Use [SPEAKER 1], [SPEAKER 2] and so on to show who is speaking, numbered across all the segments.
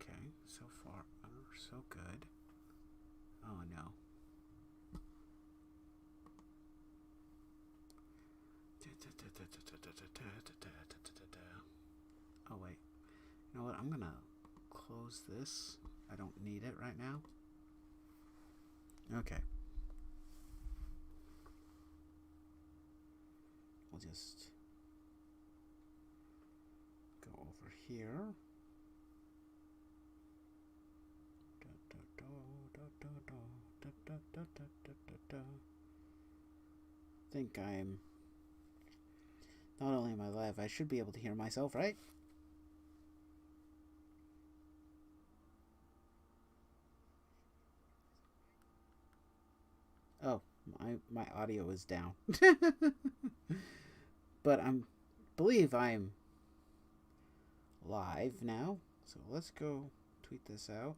[SPEAKER 1] Okay, so far, so good. Oh no. Oh wait. You know what? I'm gonna close this. I don't need it right now. Okay. We'll just go over here. I think I'm... Not only am I live, I should be able to hear myself, right? Oh, my audio is down. But I believe I'm live now. So let's go tweet this out.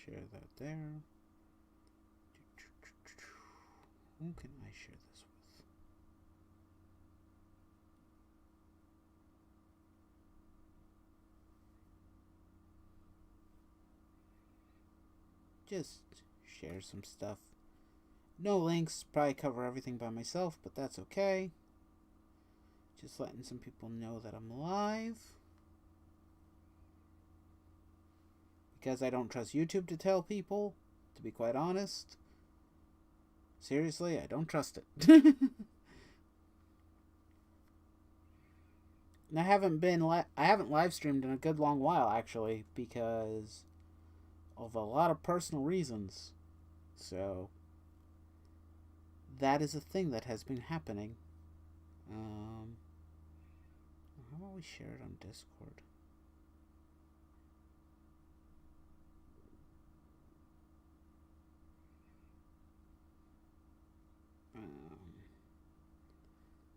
[SPEAKER 1] Share that there. Who can I share this with? Just share some stuff. No links, probably cover everything by myself, but that's okay. Just letting some people know that I'm live. Because I don't trust YouTube to tell people, to be quite honest. Seriously, I don't trust it. And I haven't live streamed in a good long while, actually, because of a lot of personal reasons. So that is a thing that has been happening. How about we share it on Discord?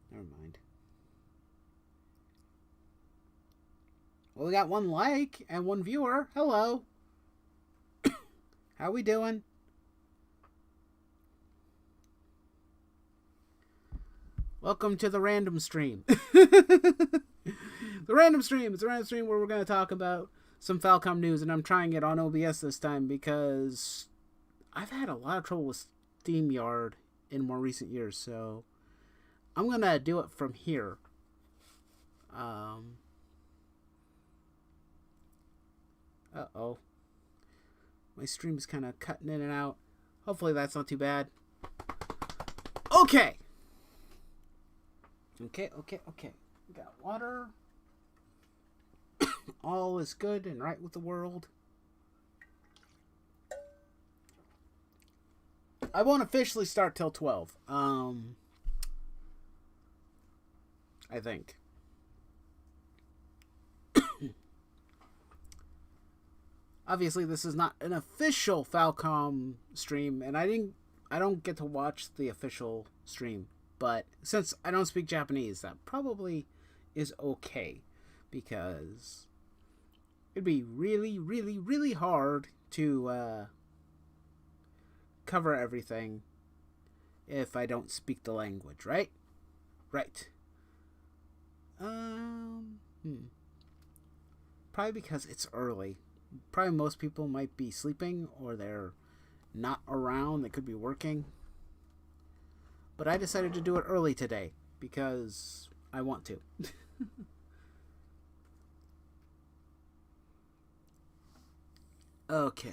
[SPEAKER 1] Never mind. Well, we got one like and one viewer. Hello. How we doing? Welcome to the random stream. The random stream. It's a random stream where we're going to talk about some Falcom news, and I'm trying it on OBS this time because I've had a lot of trouble with SteamYard in more recent years, so I'm going to do it from here. Uh-oh. My stream is kind of cutting in and out. Hopefully that's not too bad. Okay. Okay. We got water. All is good and right with the world. I won't officially start till 12. I think. Obviously, this is not an official Falcom stream, and I don't get to watch the official stream. But since I don't speak Japanese, that probably is okay, because it'd be really, really, really hard to cover everything if I don't speak the language, right? Right. Probably because it's early. Probably most people might be sleeping or they're not around. They could be working. But I decided to do it early today because I want to. Okay.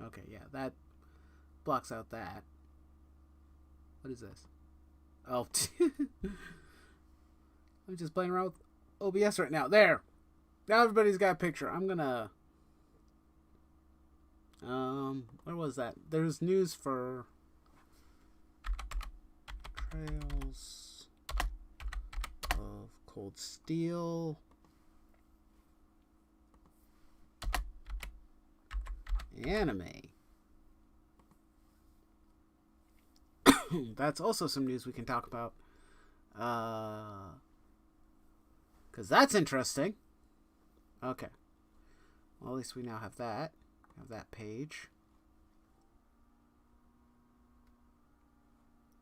[SPEAKER 1] Okay, yeah, that blocks out that. What is this? Oh, I'm just playing around with OBS right now. There. Now everybody's got a picture. I'm gonna. Where was that? There's news for Trails of Cold Steel. Anime. That's also some news we can talk about. Because that's interesting. Okay. Well, at least we now have that. Have that page.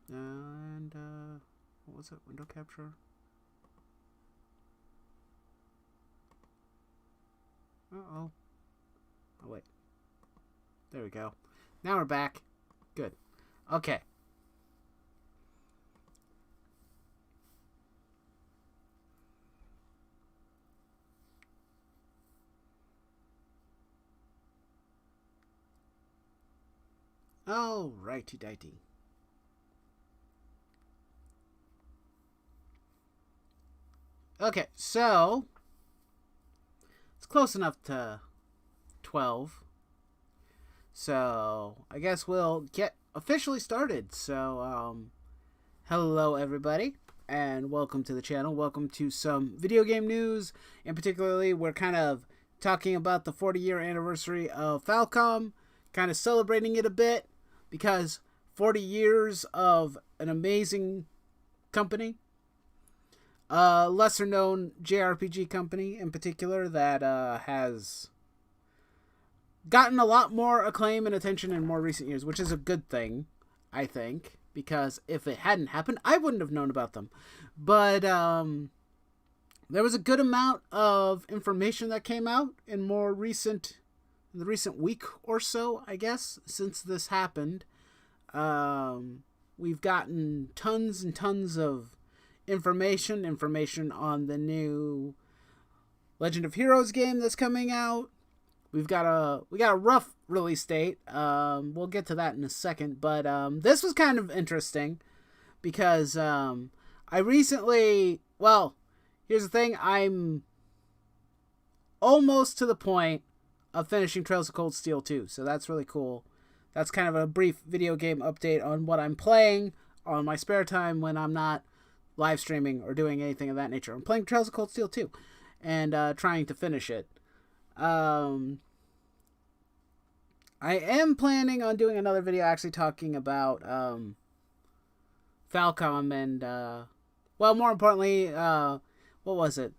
[SPEAKER 1] And, what was it? Window capture? Uh-oh. Oh, wait. There we go. Now we're back. Good. Okay. Oh, righty-dighty. Okay, so it's close enough to 12. So I guess we'll get officially started. So, hello everybody, and welcome to the channel. Welcome to some video game news. And particularly, we're kind of talking about the 40-year anniversary of Falcom, kind of celebrating it a bit, because 40 years of an amazing company. Lesser known JRPG company in particular that has gotten a lot more acclaim and attention in more recent years, which is a good thing, I think, because if it hadn't happened, I wouldn't have known about them. But there was a good amount of information that came out in the recent week or so, I guess, since this happened. We've gotten tons and tons of information on the new Legend of Heroes game that's coming out. We got a rough release date. We'll get to that in a second, but this was kind of interesting because I recently, well, here's the thing, I'm almost to the point of finishing Trails of Cold Steel 2, so that's really cool. That's kind of a brief video game update on what I'm playing on my spare time when I'm not live streaming or doing anything of that nature. I'm playing Trails of Cold Steel 2 and trying to finish it. I am planning on doing another video actually talking about Falcom and, well, more importantly, what was it?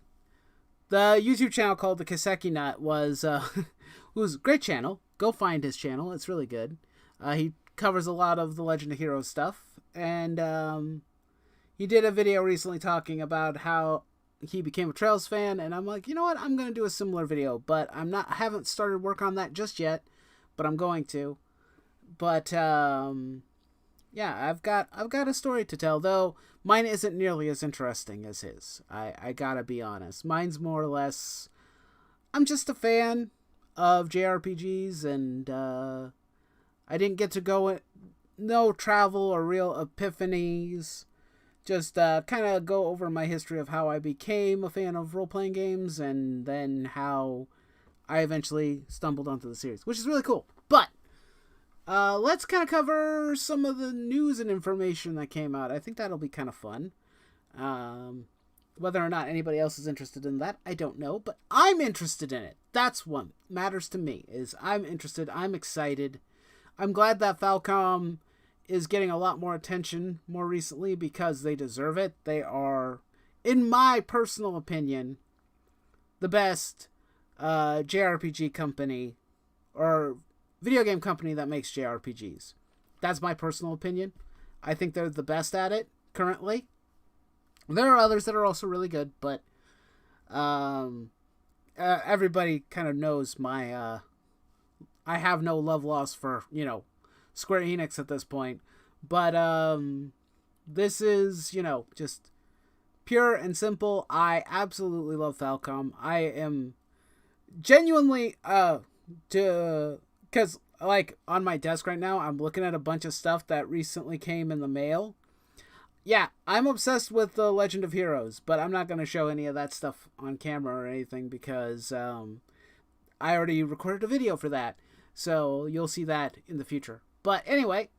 [SPEAKER 1] The YouTube channel called The Kiseki Nut was a great channel. Go find his channel. It's really good. He covers a lot of the Legend of Heroes stuff. And he did a video recently talking about how he became a Trails fan. And I'm like, you know what? I'm going to do a similar video. But I haven't started work on that just yet. But I'm going to. But yeah, I've got a story to tell, though mine isn't nearly as interesting as his. I gotta be honest. Mine's more or less, I'm just a fan of JRPGs, and I didn't get to go no travel or real epiphanies. Just kind of go over my history of how I became a fan of role-playing games, and then how I eventually stumbled onto the series, which is really cool. But let's kind of cover some of the news and information that came out. I think that'll be kind of fun. Whether or not anybody else is interested in that, I don't know, but I'm interested in it. That's what matters to me, is I'm interested, I'm excited. I'm glad that Falcom is getting a lot more attention more recently, because they deserve it. They are, in my personal opinion, the best JRPG company, or video game company that makes JRPGs. That's my personal opinion. I think they're the best at it currently. There are others that are also really good, but everybody kind of knows my I have no love lost for, Square Enix at this point. But this is, just pure and simple. I absolutely love Falcom. I am genuinely, because, like, on my desk right now, I'm looking at a bunch of stuff that recently came in the mail. Yeah, I'm obsessed with The Legend of Heroes, but I'm not going to show any of that stuff on camera or anything because I already recorded a video for that. So you'll see that in the future. But anyway,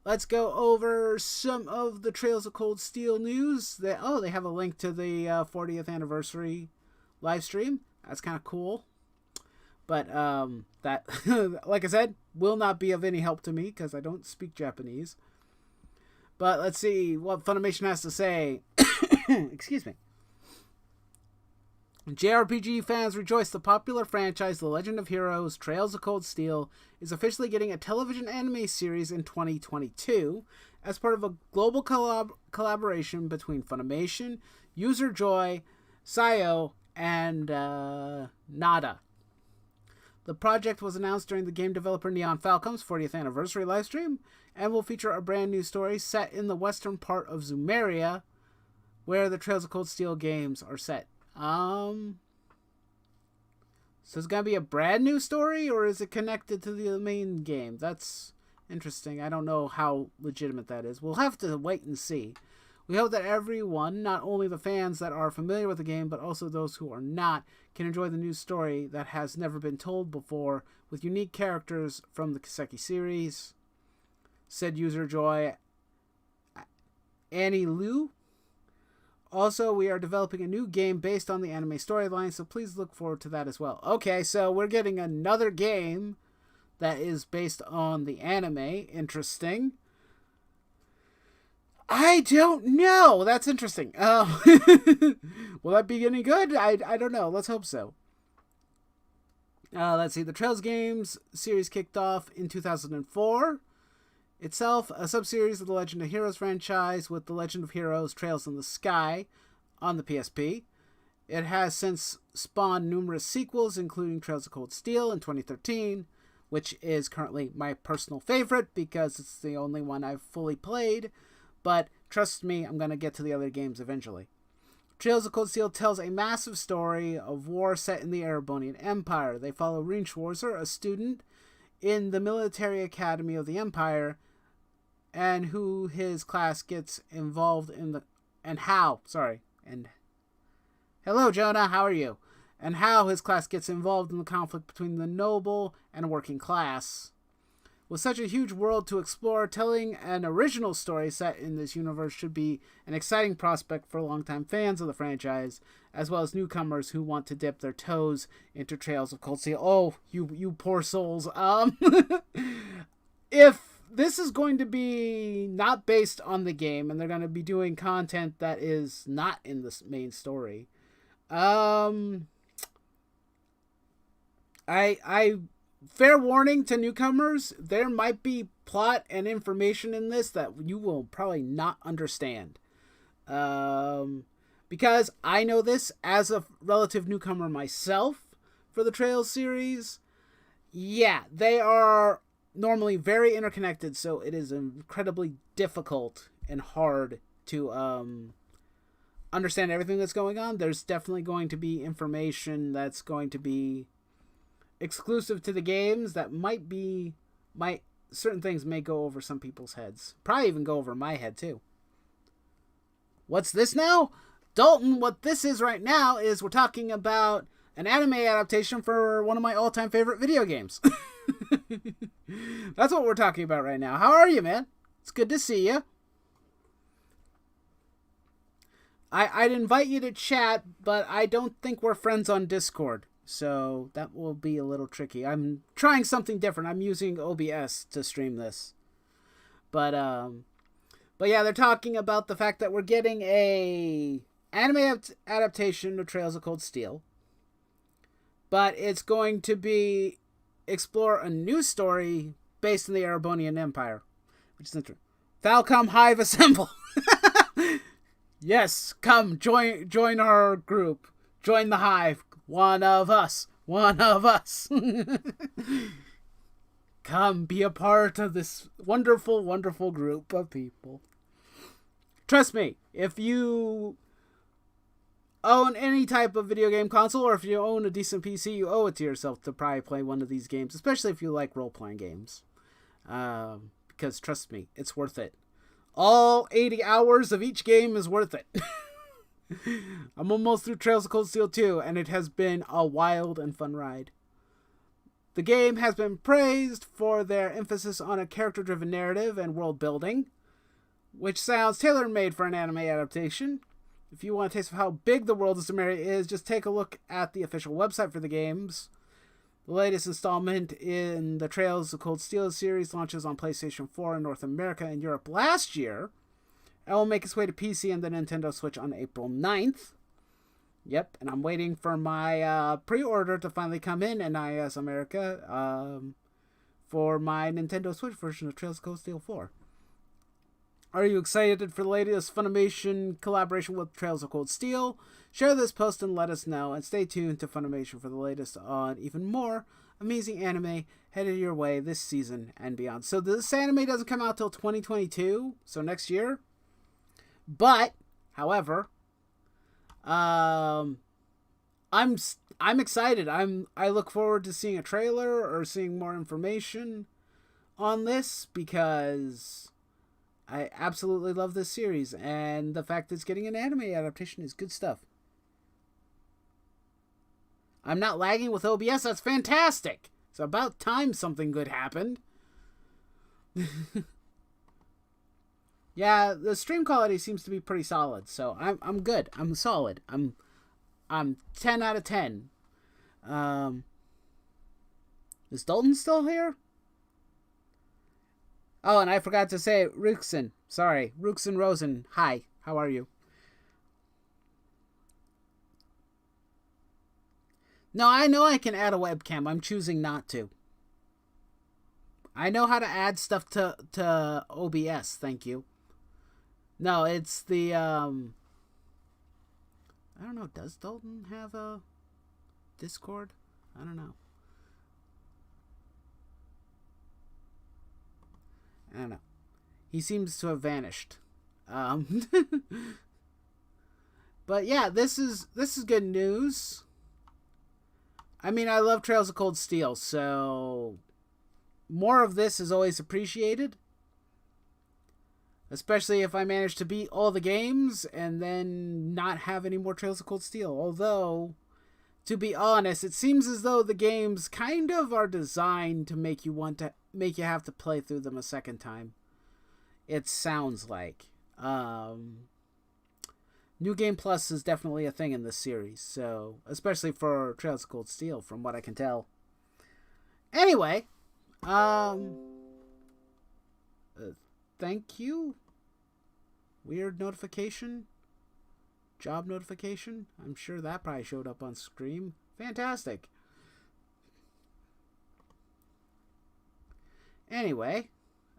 [SPEAKER 1] let's go over some of the Trails of Cold Steel news. They have a link to the 40th anniversary live stream. That's kind of cool. But that, like I said, will not be of any help to me because I don't speak Japanese. But let's see what Funimation has to say. Excuse me. JRPG fans rejoice. The popular franchise The Legend of Heroes Trails of Cold Steel is officially getting a television anime series in 2022 as part of a global collaboration between Funimation, User Joy, Sayo, and Nada. The project was announced during the game developer Neon Falcom's 40th anniversary livestream and will feature a brand new story set in the western part of Zumeria, where the Trails of Cold Steel games are set. So it's gonna be a brand new story, or is it connected to the main game? That's interesting. I don't know how legitimate that is. We'll have to wait and see. We hope that everyone, not only the fans that are familiar with the game, but also those who are not, can enjoy the new story that has never been told before, with unique characters from the Kiseki series, said User Joy Annie Liu. Also, we are developing a new game based on the anime storyline, so please look forward to that as well. Okay, so we're getting another game that is based on the anime. Interesting. I don't know. That's interesting. Will that be any good? I don't know. Let's hope so. Let's see. The Trails games series kicked off in 2004. Itself, a sub-series of the Legend of Heroes franchise with The Legend of Heroes Trails in the Sky on the PSP. It has since spawned numerous sequels, including Trails of Cold Steel in 2013, which is currently my personal favorite because it's the only one I've fully played. But trust me, I'm going to get to the other games eventually. Trails of Cold Steel tells a massive story of war set in the Erebonian Empire. They follow Rinschwarzer, a student in the military academy of the Empire, and who his class gets involved in the... Hello, Jonah, how are you? And how his class gets involved in the conflict between the noble and working class. With such a huge world to explore, telling an original story set in this universe should be an exciting prospect for longtime fans of the franchise, as well as newcomers who want to dip their toes into Trails of Cold Steel. Oh, you poor souls. If this is going to be not based on the game, and they're going to be doing content that is not in the main story, fair warning to newcomers, there might be plot and information in this that you will probably not understand. Because I know this as a relative newcomer myself for the Trails series. Yeah, they are normally very interconnected, so it is incredibly difficult and hard to understand everything that's going on. There's definitely going to be information that's going to be exclusive to the games that certain things may go over some people's heads. Probably even go over my head too. What's this now? Dalton, what this is right now is we're talking about an anime adaptation for one of my all-time favorite video games. That's what we're talking about right now. How are you, man? It's good to see you. I'd invite you to chat, but I don't think we're friends on Discord. So that will be a little tricky. I'm trying something different. I'm using OBS to stream this. But yeah, they're talking about the fact that we're getting a anime adaptation of Trails of Cold Steel. But it's going to be explore a new story based in the Erebonian Empire, which is interesting. Falcom Hive Assemble. Yes, come join our group. Join the Hive. One of us. Come be a part of this wonderful, wonderful group of people. Trust me, if you own any type of video game console, or if you own a decent PC, you owe it to yourself to probably play one of these games, especially if you like role-playing games. Because trust me, it's worth it. All 80 hours of each game is worth it. I'm almost through Trails of Cold Steel 2, and it has been a wild and fun ride. The game has been praised for their emphasis on a character-driven narrative and world building, which sounds tailor-made for an anime adaptation. If you want a taste of how big the world of Sumeria is, just take a look at the official website for the games. The latest installment in the Trails of Cold Steel series launches on PlayStation 4 in North America and Europe last year, and will make its way to PC and the Nintendo Switch on April 9th. Yep, and I'm waiting for my pre-order to finally come in NIS America for my Nintendo Switch version of Trails of Cold Steel 4. Are you excited for the latest Funimation collaboration with Trails of Cold Steel? Share this post and let us know, and stay tuned to Funimation for the latest on even more amazing anime headed your way this season and beyond. So this anime doesn't come out till 2022, so next year. But, however, I'm excited. I look forward to seeing a trailer or seeing more information on this, because I absolutely love this series, and the fact that it's getting an anime adaptation is good stuff. I'm not lagging with OBS. That's fantastic. It's about time something good happened. Yeah, the stream quality seems to be pretty solid, so I'm good. I'm solid. I'm 10 out of 10. Is Dalton still here? Oh, and I forgot to say Ruxin. Sorry, Ruxin Rosen. Hi, how are you? No, I know I can add a webcam. I'm choosing not to. I know how to add stuff to OBS. Thank you. No, it's the I don't know. Does Dalton have a Discord? I don't know. I don't know. He seems to have vanished. But yeah, this is good news. I mean, I love Trails of Cold Steel, so more of this is always appreciated. Especially if I manage to beat all the games and then not have any more Trails of Cold Steel. Although, to be honest, it seems as though the games kind of are designed to make you have to play through them a second time. It sounds like. New Game Plus is definitely a thing in this series, so especially for Trails of Cold Steel, from what I can tell. Anyway, thank you. Weird notification. Job notification. I'm sure that probably showed up on screen. Fantastic. Anyway,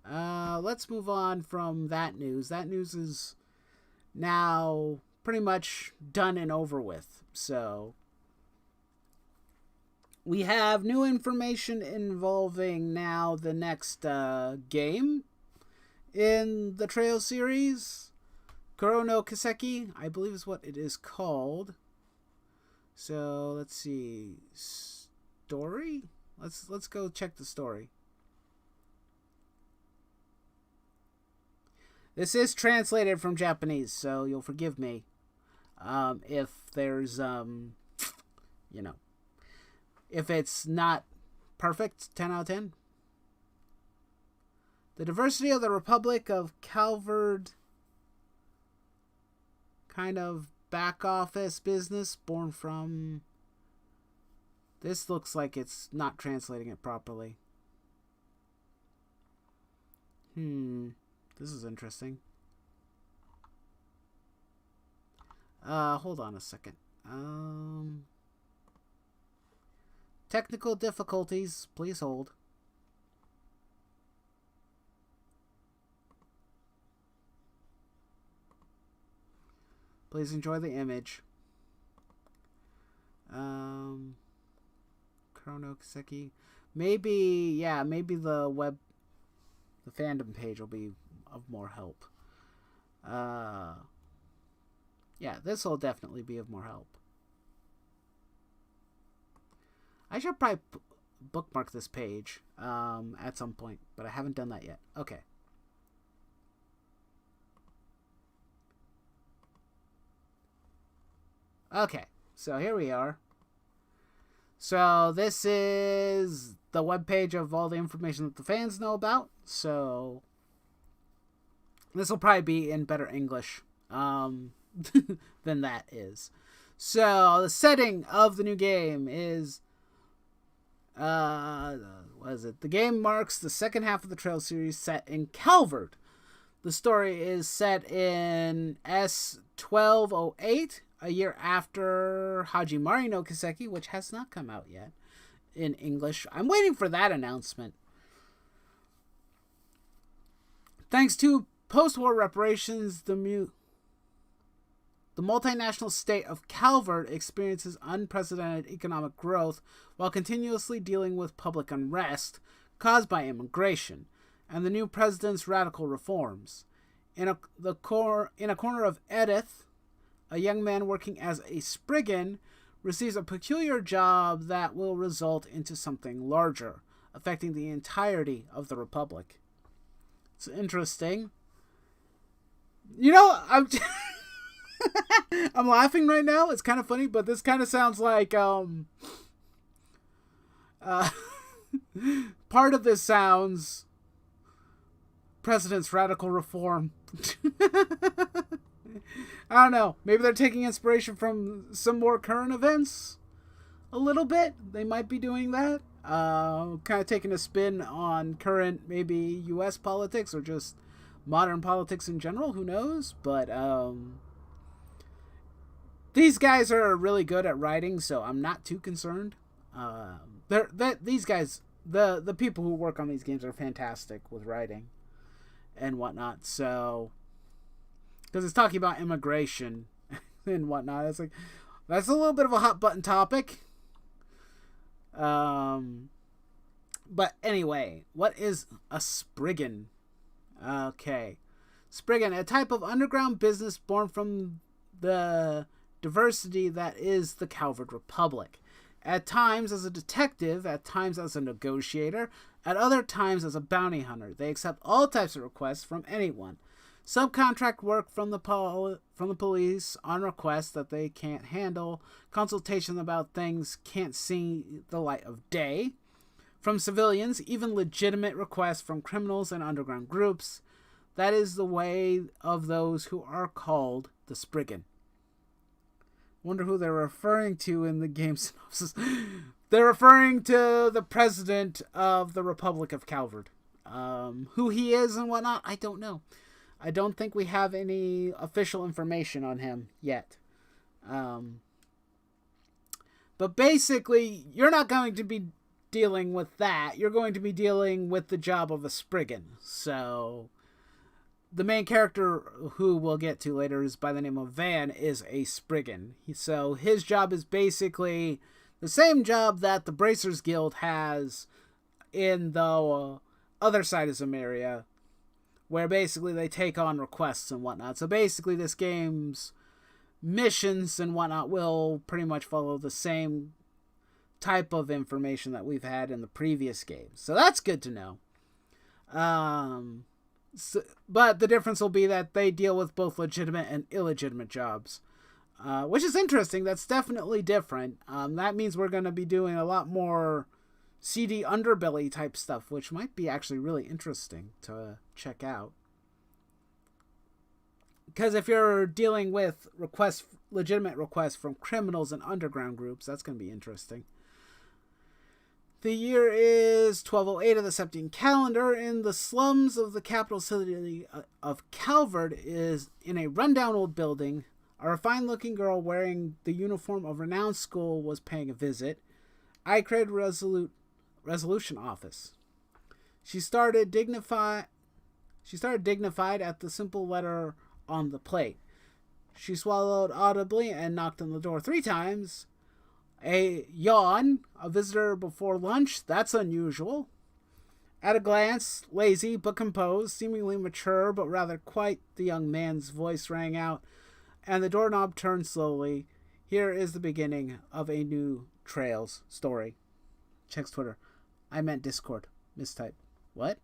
[SPEAKER 1] let's move on from that news. That news is now pretty much done and over with. So we have new information involving now the next game in the Trail series. Kuro no Kiseki, I believe is what it is called. So let's see. Story? Let's go check the story. This is translated from Japanese, so you'll forgive me if there's, if it's not perfect. 10 out of 10. The diversity of the Republic of Calvard, kind of back office business born from... This looks like it's not translating it properly. This is interesting. Hold on a second. Technical difficulties. Please hold. Please enjoy the image. Chrono Kiseki. Maybe the fandom page will be of more help. Yeah, this will definitely be of more help. I should probably bookmark this page at some point, but I haven't done that yet. Okay. Okay, so here we are. So this is the webpage of all the information that the fans know about. So this will probably be in better English than that is. So the setting of the new game is what is it? The game marks the second half of the Trail series set in Calvard. The story is set in S1208, a year after Hajimari no Kiseki, which has not come out yet in English. I'm waiting for that announcement. Thanks to post-war reparations, the multinational state of Calvard experiences unprecedented economic growth while continuously dealing with public unrest caused by immigration and the new president's radical reforms. In a corner of Edith, a young man working as a Spriggan receives a peculiar job that will result into something larger, affecting the entirety of the Republic. It's interesting. You know, I'm laughing right now. It's kind of funny, but this kind of sounds like part of this sounds President's Radical Reform. I don't know. Maybe they're taking inspiration from some more current events. A little bit. They might be doing that. Kind of taking a spin on current, maybe U.S. politics or just modern politics in general. Who knows? But these guys are really good at writing, so I'm not too concerned. These guys, the people who work on these games are fantastic with writing and whatnot. So, because it's talking about immigration and whatnot, it's like that's a little bit of a hot button topic. But anyway, what is a Spriggan? Okay, Spriggan, a type of underground business born from the diversity that is the Calvard Republic. At times as a detective, at times as a negotiator, at other times as a bounty hunter. They accept all types of requests from anyone. Subcontract work from the police on requests that they can't handle. Consultation about things can't see the light of day. From civilians, even legitimate requests from criminals and underground groups. That is the way of those who are called the Spriggan. Wonder who they're referring to in the game synopsis. They're referring to the president of the Republic of Calvard. Who he is and whatnot, I don't know. I don't think we have any official information on him yet. But basically, you're not going to be dealing with that. You're going to be dealing with the job of a Spriggan. So the main character, who we'll get to later, is by the name of Van, is a Spriggan. So his job is basically the same job that the Bracers Guild has in the other side of Zamaria, where basically they take on requests and whatnot. So basically this game's missions and whatnot will pretty much follow the same type of information that we've had in the previous games. So that's good to know. But the difference will be that they deal with both legitimate and illegitimate jobs, which is interesting. That's definitely different. That means we're going to be doing a lot more seedy underbelly type stuff, which might be actually really interesting to check out. Because if you're dealing with legitimate requests from criminals and underground groups, that's going to be interesting. The year is 1208 of the Septian calendar. In the slums of the capital city of Calvard is in a rundown old building. A refined-looking girl wearing the uniform of renowned school was paying a visit. I created resolution office. She started dignified at the simple letter on the plate. She swallowed audibly and knocked on the door 3 times. A yawn, a visitor before lunch, that's unusual. At a glance, lazy but composed, seemingly mature but rather quiet, the young man's voice rang out, and the doorknob turned slowly. Here is the beginning of a new Trails story. Checks Twitter. I meant Discord. Mistype. What?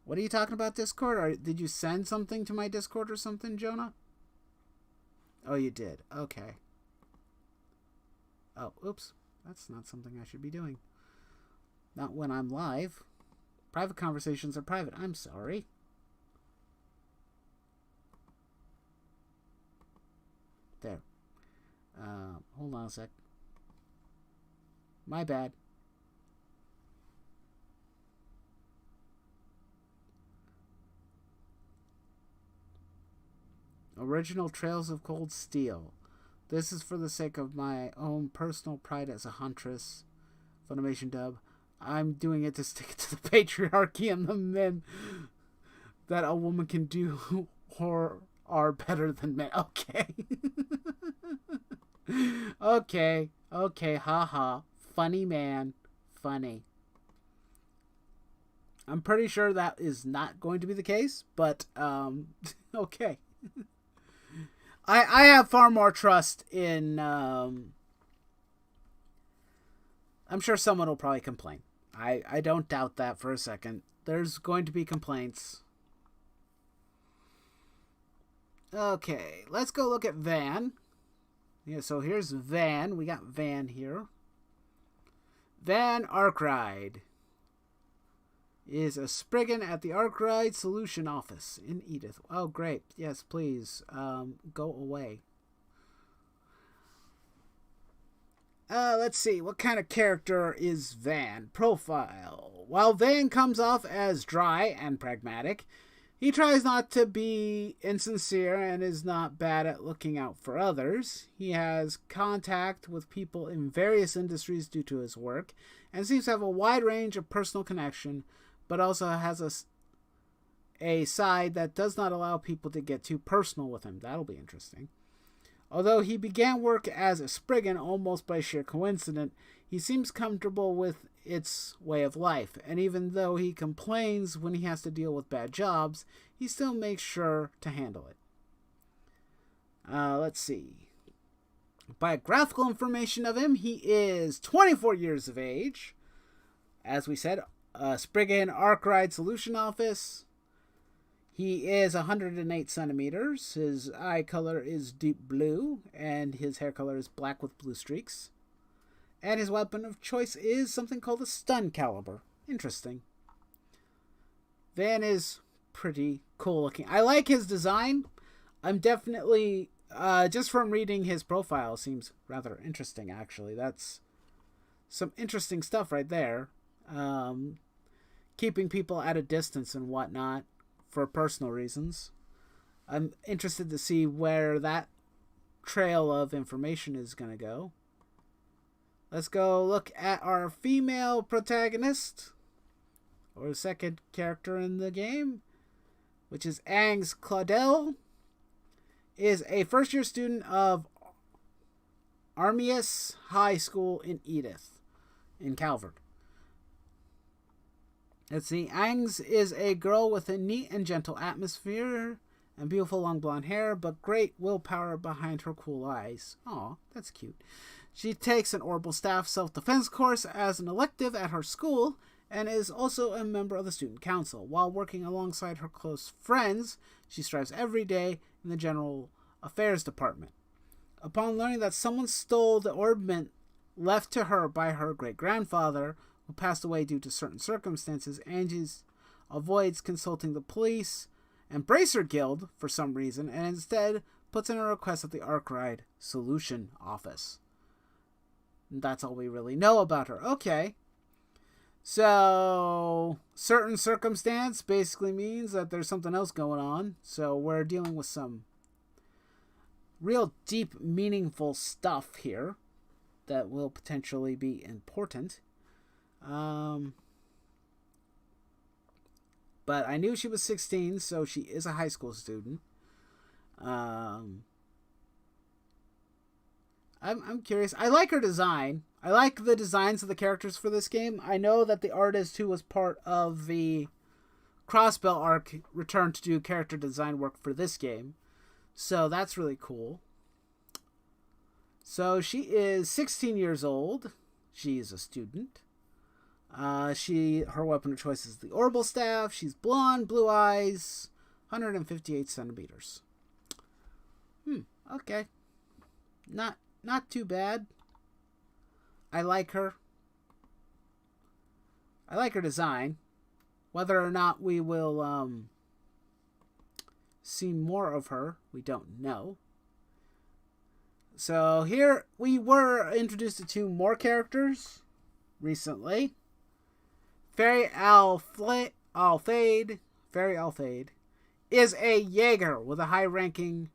[SPEAKER 1] What are you talking about, Discord? Or did you send something to my Discord or something, Jonah? Oh, you did. Okay. Oh, oops. That's not something I should be doing. Not when I'm live. Private conversations are private. I'm sorry. There. Hold on a sec. My bad. Original Trails of Cold Steel. This is for the sake of my own personal pride as a huntress. Funimation dub. I'm doing it to stick to the patriarchy and the men that a woman can do or are better than men. Okay. Okay, haha. Funny man. Funny. I'm pretty sure that is not going to be the case, but, okay. I have far more trust in, I'm sure someone will probably complain. I don't doubt that for a second. There's going to be complaints. Okay, let's go look at Van. Yeah, so here's Van. We got Van here. Van Arkwright is a Spriggan at the Arkwright Solution Office in Edith. Oh, great. Yes, please. Go away. Let's see. What kind of character is Van? Profile. While Van comes off as dry and pragmatic, he tries not to be insincere and is not bad at looking out for others. He has contact with people in various industries due to his work and seems to have a wide range of personal connection, but also has a side that does not allow people to get too personal with him. That'll be interesting. Although he began work as a Spriggan almost by sheer coincidence, he seems comfortable with its way of life, and even though he complains when he has to deal with bad jobs, he still makes sure to handle it. Let's see. Biographical information of him: he is 24 years of age. As we said, Spriggan Arkwright Solution Office. He is 108 centimeters. His eye color is deep blue, and his hair color is black with blue streaks. And his weapon of choice is something called a stun caliber. Interesting. Van is pretty cool looking. I like his design. I'm definitely, just from reading his profile, seems rather interesting, actually. That's some interesting stuff right there. Keeping people at a distance and whatnot for personal reasons. I'm interested to see where that trail of information is going to go. Let's go look at our female protagonist, or second character in the game, which is Angs Claudel. Is a first-year student of Armias High School in Edith, in Calvert. Let's see. Angs is a girl with a neat and gentle atmosphere and beautiful long blonde hair, but great willpower behind her cool eyes. Aw, that's cute. She takes an Orbital Staff self-defense course as an elective at her school and is also a member of the student council. While working alongside her close friends, she strives every day in the general affairs department. Upon learning that someone stole the orbment left to her by her great-grandfather, who passed away due to certain circumstances, Angie avoids consulting the police and Bracer Guild for some reason, and instead puts in a request at the Arkwright Solution Office. That's all we really know about her. Okay. So, certain circumstance basically means that there's something else going on. So, we're dealing with some real deep, meaningful stuff here that will potentially be important. but I knew she was 16, so she is a high school student. I'm curious. I like her design. I like the designs of the characters for this game. I know that the artist who was part of the Crossbell arc returned to do character design work for this game. So that's really cool. So she is 16 years old. She's a student. Her weapon of choice is the Orbital Staff. She's blonde, blue eyes, 158 centimeters. Okay. Not too bad. I like her. I like her design. Whether or not we will see more of her, we don't know. So here we were introduced to 2 more characters recently. Fairy Alfade is a Jaeger with a high-ranking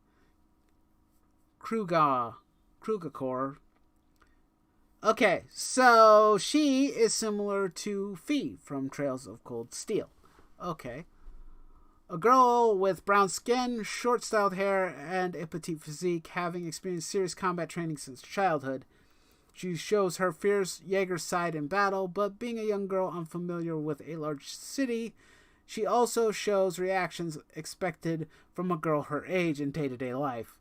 [SPEAKER 1] Kruger Corps. Okay, so she is similar to Fee from Trails of Cold Steel. Okay. A girl with brown skin, short-styled hair, and a petite physique, having experienced serious combat training since childhood. She shows her fierce Jaeger side in battle, but being a young girl unfamiliar with a large city, she also shows reactions expected from a girl her age in day-to-day life.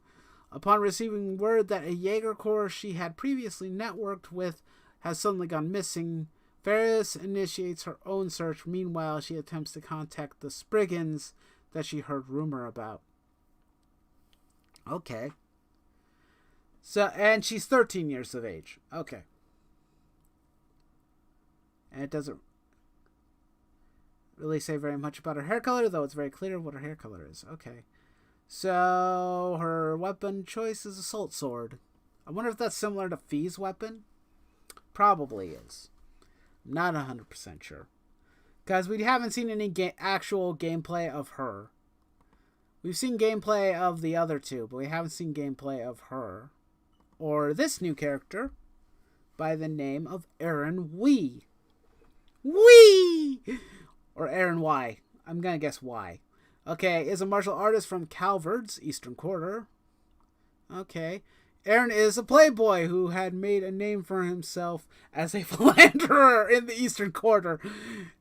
[SPEAKER 1] Upon receiving word that a Jaeger Corps she had previously networked with has suddenly gone missing, Ferris initiates her own search. Meanwhile, she attempts to contact the Spriggans that she heard rumor about. Okay. And she's 13 years of age. Okay. And it doesn't really say very much about her hair color, though it's very clear what her hair color is. Okay. So, her weapon choice is Assault Sword. I wonder if that's similar to Fee's weapon? Probably is. I'm not 100% sure. Because we haven't seen any actual gameplay of her. We've seen gameplay of the other 2, but we haven't seen gameplay of her. Or this new character by the name of Aaron Wee. Wee! Or Aaron Y. I'm going to guess Y. Okay, is a martial artist from Calvard's Eastern Quarter. Okay. Aaron is a playboy who had made a name for himself as a philanderer in the Eastern Quarter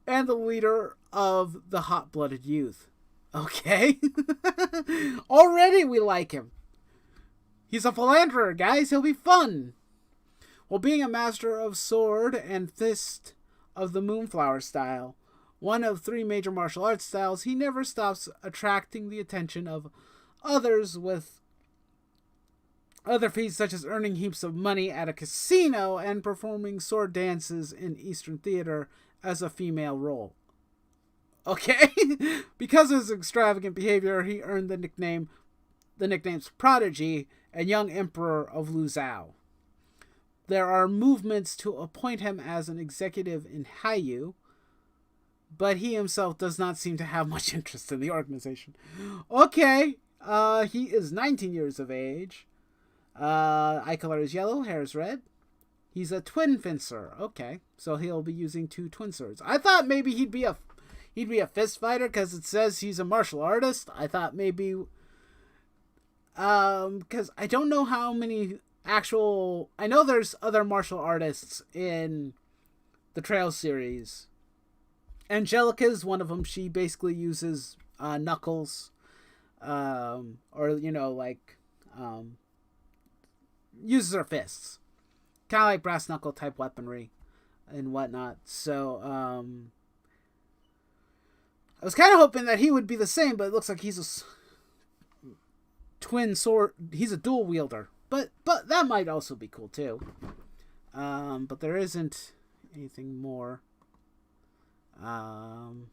[SPEAKER 1] and the leader of the hot-blooded youth. Okay. Already we like him. He's a philanderer, guys. He'll be fun. While being a master of sword and fist of the Moonflower style, one of 3 major martial arts styles, he never stops attracting the attention of others with other feats such as earning heaps of money at a casino and performing sword dances in Eastern theater as a female role. Okay? Because of his extravagant behavior, he earned the nicknames Prodigy and Young Emperor of Luzhou. There are movements to appoint him as an executive in Haiyu, but he himself does not seem to have much interest in the organization. Okay, he is 19 years of age. Eye color is yellow, hair is red. He's a twin fencer. Okay, so he'll be using 2 twin swords. I thought maybe he'd be a fist fighter because it says he's a martial artist. I thought maybe because I don't know how many I know there's other martial artists in the Trail series. Angelica is one of them. She basically uses knuckles, uses her fists, kind of like brass knuckle type weaponry and whatnot. So I was kind of hoping that he would be the same, but it looks like he's a twin sword. He's a dual wielder, but that might also be cool too. But there isn't anything more. Of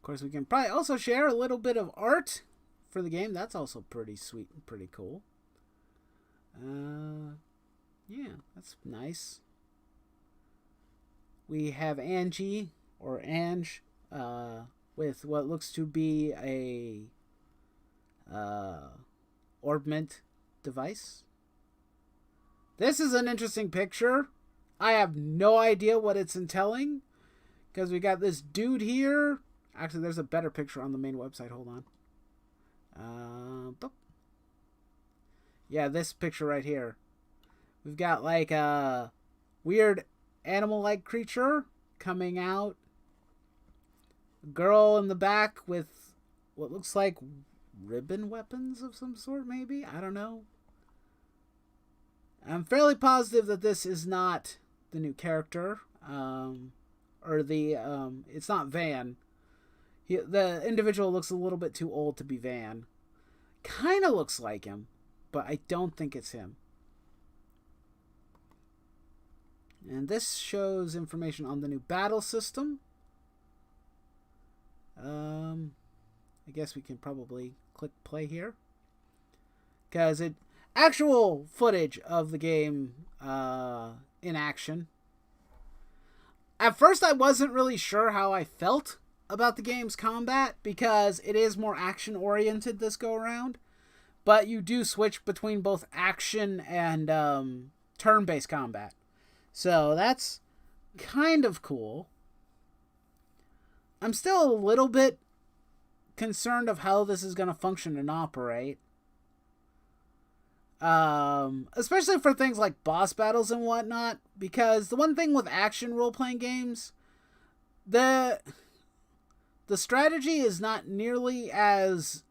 [SPEAKER 1] course, we can probably also share a little bit of art for the game. That's also pretty sweet and pretty cool. Yeah, that's nice. We have Angie, or Ange, with what looks to be a orbment device. This is an interesting picture. I have no idea what it's entailing, because we got this dude here. Actually, there's a better picture on the main website. Hold on. Yeah, this picture right here. We've got like a weird animal-like creature coming out. A girl in the back with what looks like ribbon weapons of some sort, maybe? I don't know. I'm fairly positive that this is not the new character. It's not Van. The individual looks a little bit too old to be Van. Kind of looks like him, but I don't think it's him. And this shows information on the new battle system. I guess we can probably click play here, because actual footage of the game in action. At first, I wasn't really sure how I felt about the game's combat, because it is more action oriented this go around, but you do switch between both action and turn-based combat, so that's kind of cool. I'm still a little bit concerned of how this is going to function and operate, especially for things like boss battles and whatnot, because the one thing with action role-playing games, the strategy is not nearly as...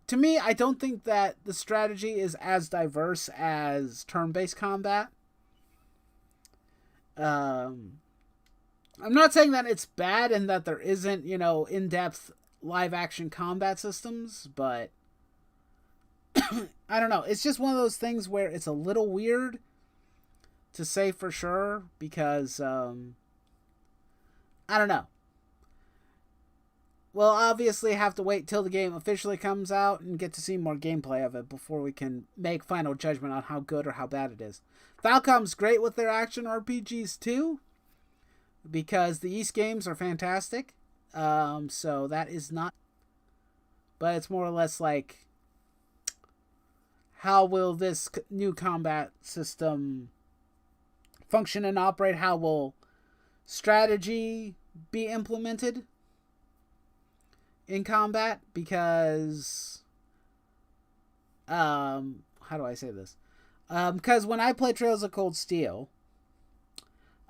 [SPEAKER 1] To me, I don't think that the strategy is as diverse as turn-based combat. I'm not saying that it's bad and that there isn't, in-depth live-action combat systems, but I don't know. It's just one of those things where it's a little weird to say for sure, because I don't know. We'll obviously have to wait till the game officially comes out and get to see more gameplay of it before we can make final judgment on how good or how bad it is. Falcom's great with their action RPGs too, because the East games are fantastic. So that is not... But it's more or less like, how will this new combat system function and operate? How will strategy be implemented in combat? Because how do I say this? Because when I play Trails of Cold Steel,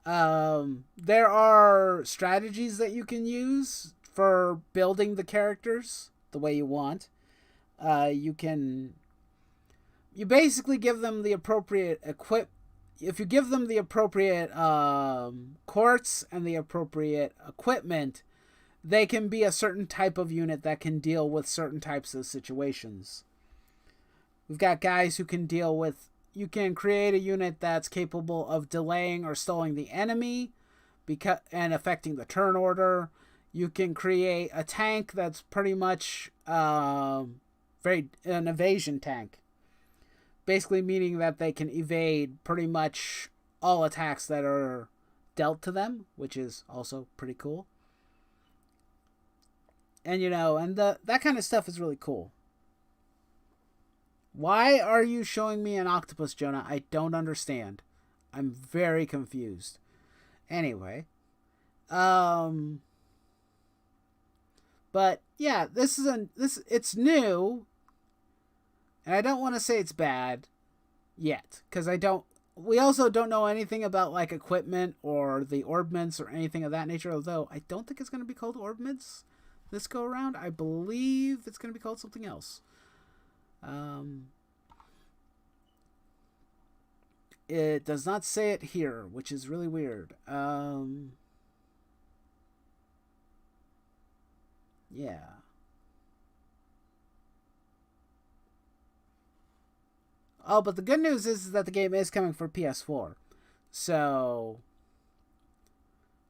[SPEAKER 1] there are strategies that you can use for building the characters the way you want. You basically give them the appropriate if you give them the appropriate quartz and the appropriate equipment, they can be a certain type of unit that can deal with certain types of situations. We've got guys who can deal with... You can create a unit that's capable of delaying or stalling the enemy and affecting the turn order. You can create a tank that's pretty much an evasion tank. Basically meaning that they can evade pretty much all attacks that are dealt to them, which is also pretty cool. And, that kind of stuff is really cool. Why are you showing me an octopus, Jonah? I don't understand. I'm very confused. Anyway. But yeah, it's new. And I don't want to say it's bad yet, because we also don't know anything about like equipment or the orbments or anything of that nature, although I don't think it's going to be called orbments this go around. I believe it's going to be called something else. It does not say it here, which is really weird. Yeah. Oh, but the good news is that the game is coming for PS4. So...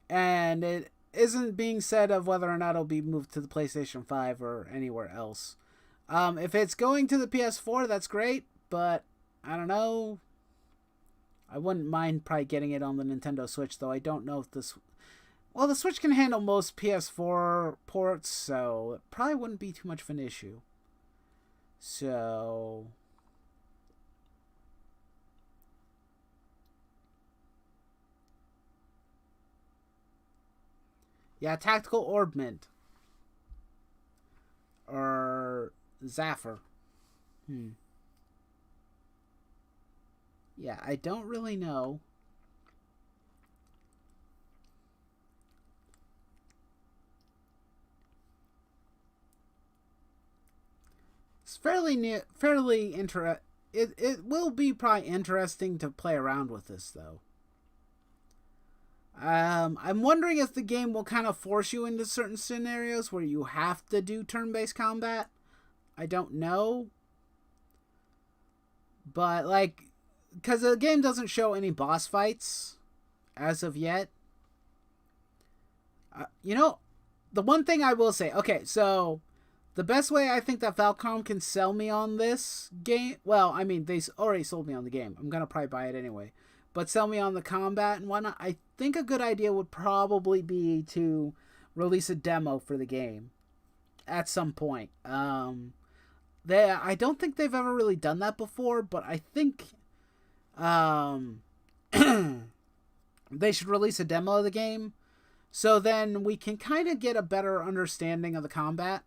[SPEAKER 1] And it isn't being said of whether or not it'll be moved to the PlayStation 5 or anywhere else. If it's going to the PS4, that's great, but I don't know. I wouldn't mind probably getting it on the Nintendo Switch, though I don't know if this... Well, the Switch can handle most PS4 ports, so it probably wouldn't be too much of an issue. So... Yeah, Tactical Orbment. Or Zafir. Yeah, I don't really know. It's fairly interesting. It will be probably interesting to play around with this, though. I'm wondering if the game will kind of force you into certain scenarios where you have to do turn-based combat. I don't know. But, like, because the game doesn't show any boss fights as of yet. The one thing I will say, okay, so the best way I think that Falcom can sell me on this game, well, I mean, they already sold me on the game. I'm going to probably buy it anyway. But sell me on the combat and whatnot. I think a good idea would probably be to release a demo for the game at some point. I don't think they've ever really done that before, but I think they should release a demo of the game so then we can kind of get a better understanding of the combat.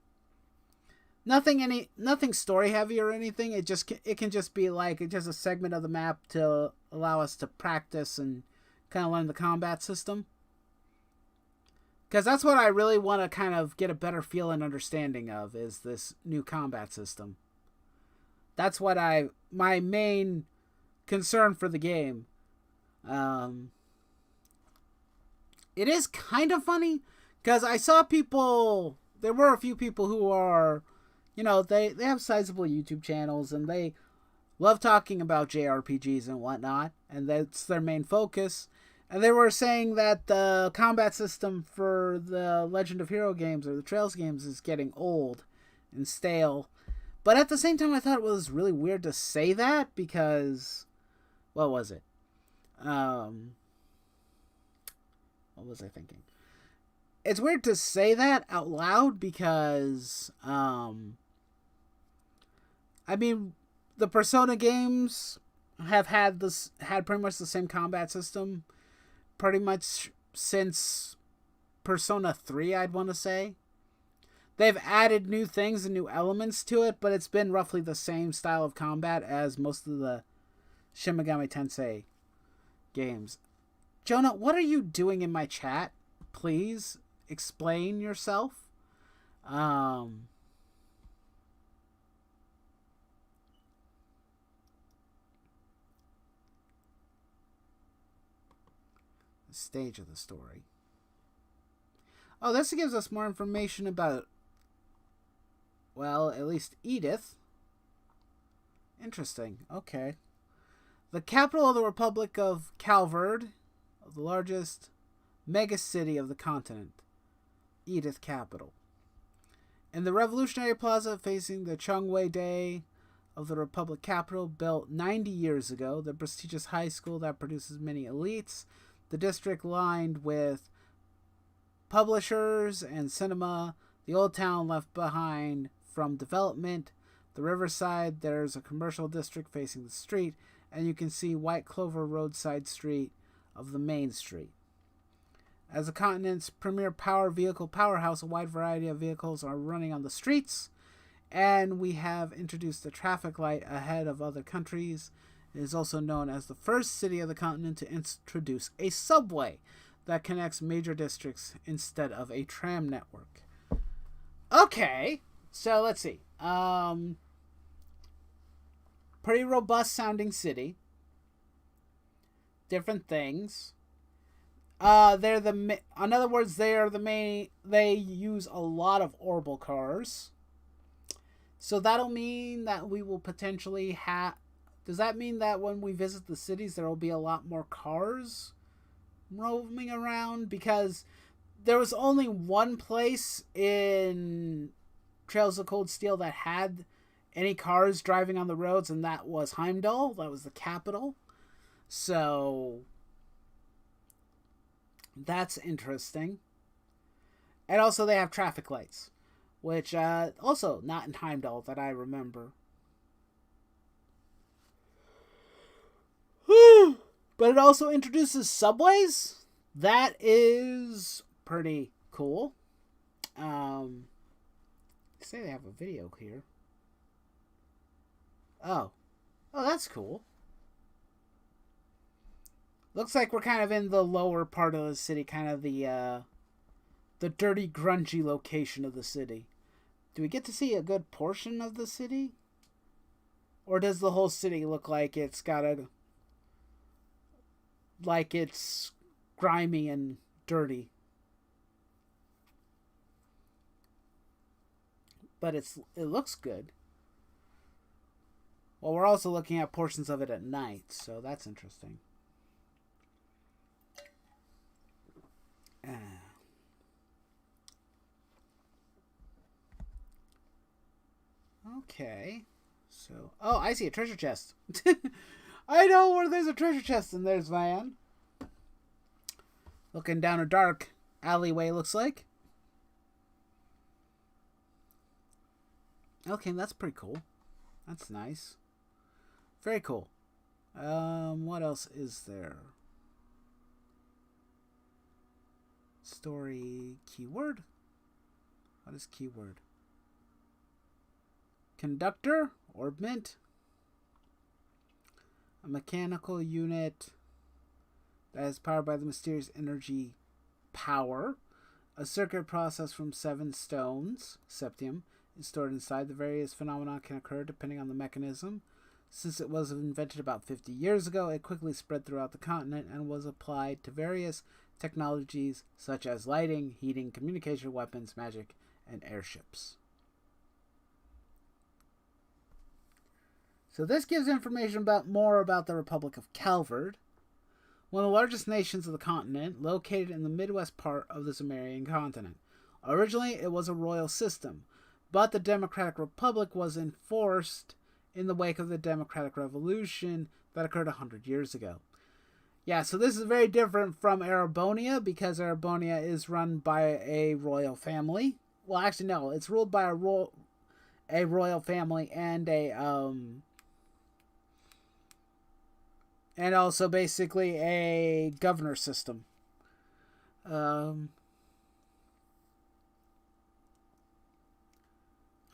[SPEAKER 1] Nothing story heavy or anything. It can just be like just a segment of the map to allow us to practice and kind of learn the combat system. Because that's what I really want to kind of get a better feel and understanding of, is this new combat system. That's what my main concern for the game. It is kind of funny because I saw people. There were a few people who are, they have sizable YouTube channels and they love talking about JRPGs and whatnot, and that's their main focus. And they were saying that the combat system for the Legend of Hero games or the Trails games is getting old and stale. But at the same time, I thought it was really weird to say that because, what was it? What was I thinking? It's weird to say that out loud because, I mean, the Persona games have had pretty much the same combat system pretty much since Persona 3, I'd want to say. They've added new things and new elements to it, but it's been roughly the same style of combat as most of the Shin Megami Tensei games. Jonah, what are you doing in my chat? Please explain yourself. The stage of the story. Oh, this gives us more information about, well, at least Edith. Interesting. Okay. The capital of the Republic of Calvard, the largest megacity of the continent. Edith capital. In the Revolutionary Plaza facing the Chongwei Day of the Republic capital, built 90 years ago, the prestigious high school that produces many elites, the district lined with publishers and cinema, the old town left behind from development, the riverside, there's a commercial district facing the street, and you can see White Clover roadside street of the main street. As the continent's premier power vehicle powerhouse, a wide variety of vehicles are running on the streets, and we have introduced a traffic light ahead of other countries. It is also known as the first city of the continent to introduce a subway that connects major districts instead of a tram network. Okay, so let's see. Pretty robust sounding city. Different things. In other words, they use a lot of orbital cars. So that'll mean that we will potentially does that mean that when we visit the cities, there will be a lot more cars roaming around? Because there was only one place in Trails of Cold Steel that had any cars driving on the roads, and that was Heimdall. That was the capital. So that's interesting. And also they have traffic lights, which also not in Heimdall that I remember. But it also introduces subways. That is pretty Cool. Say they have a video here. Oh. Oh, that's cool. Looks like we're kind of in the lower part of the city, kind of the dirty, grungy location of the city. Do we get to see a good portion of the city? Or does the whole city look like it's grimy and dirty? But it looks good. Well, we're also looking at portions of it at night, so that's interesting. Okay. So, oh, I see a treasure chest. I know where there's a treasure chest, and there's Van. Looking down a dark alleyway, looks like. Okay, that's pretty cool. That's nice. Very cool. What else is there? Story keyword? What is keyword? Conductor? Orbment? A mechanical unit that is powered by the mysterious energy power. A circuit processed from 7 stones, septium, is stored inside. The various phenomena can occur depending on the mechanism. Since it was invented about 50 years ago, it quickly spread throughout the continent and was applied to various technologies such as lighting, heating, communication, weapons, magic, and airships. So this gives information more about the Republic of Calvard, one of the largest nations of the continent, located in the midwest part of the Sumerian continent. Originally, it was a royal system, but the Democratic Republic was enforced in the wake of the Democratic Revolution that occurred 100 years ago. Yeah, so this is very different from Erebonia, because Erebonia is run by a royal family. Well, actually, no, it's ruled by a royal family and and also basically a governor system. I'm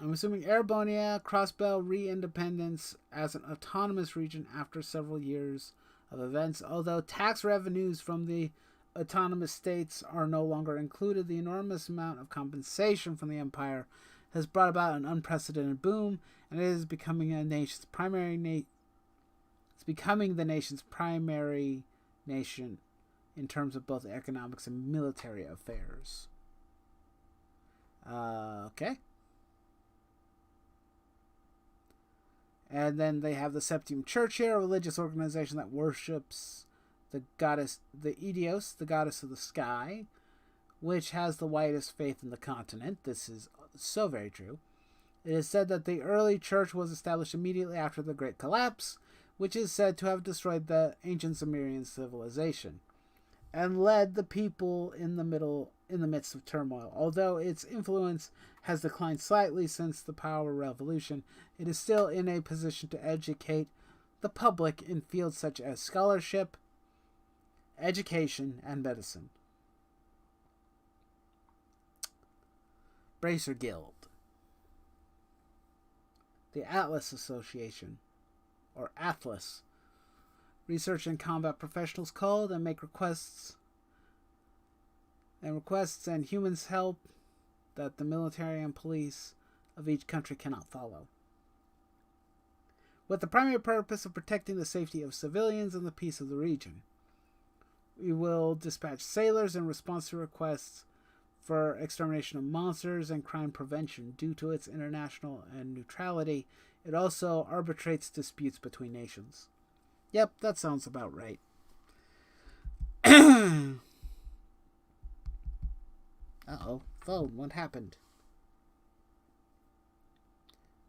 [SPEAKER 1] assuming Erebonia Crossbell re-independence as an autonomous region after several years of events. Although tax revenues from the autonomous states are no longer included, the enormous amount of compensation from the empire has brought about an unprecedented boom, and it is becoming the nation's primary nation in terms of both economics and military affairs. Okay. And then they have the Septium Church here, a religious organization that worships the goddess, the Eidos, the goddess of the sky, which has the widest faith in the continent. This is so very true. It is said that the early church was established immediately after the Great Collapse, which is said to have destroyed the ancient Sumerian civilization and led the people in the midst of turmoil. Although its influence has declined slightly since the Power Revolution, it is still in a position to educate the public in fields such as scholarship, education, and medicine. Bracer Guild. The Atlas Association, or Atlas. Research and combat professionals called and make requests and humans help that the military and police of each country cannot follow. With the primary purpose of protecting the safety of civilians and the peace of the region. We will dispatch sailors in response to requests for extermination of monsters and crime prevention. Due to its international and neutrality, it also arbitrates disputes between nations. Yep, that sounds about right. Uh-oh, phone, what happened?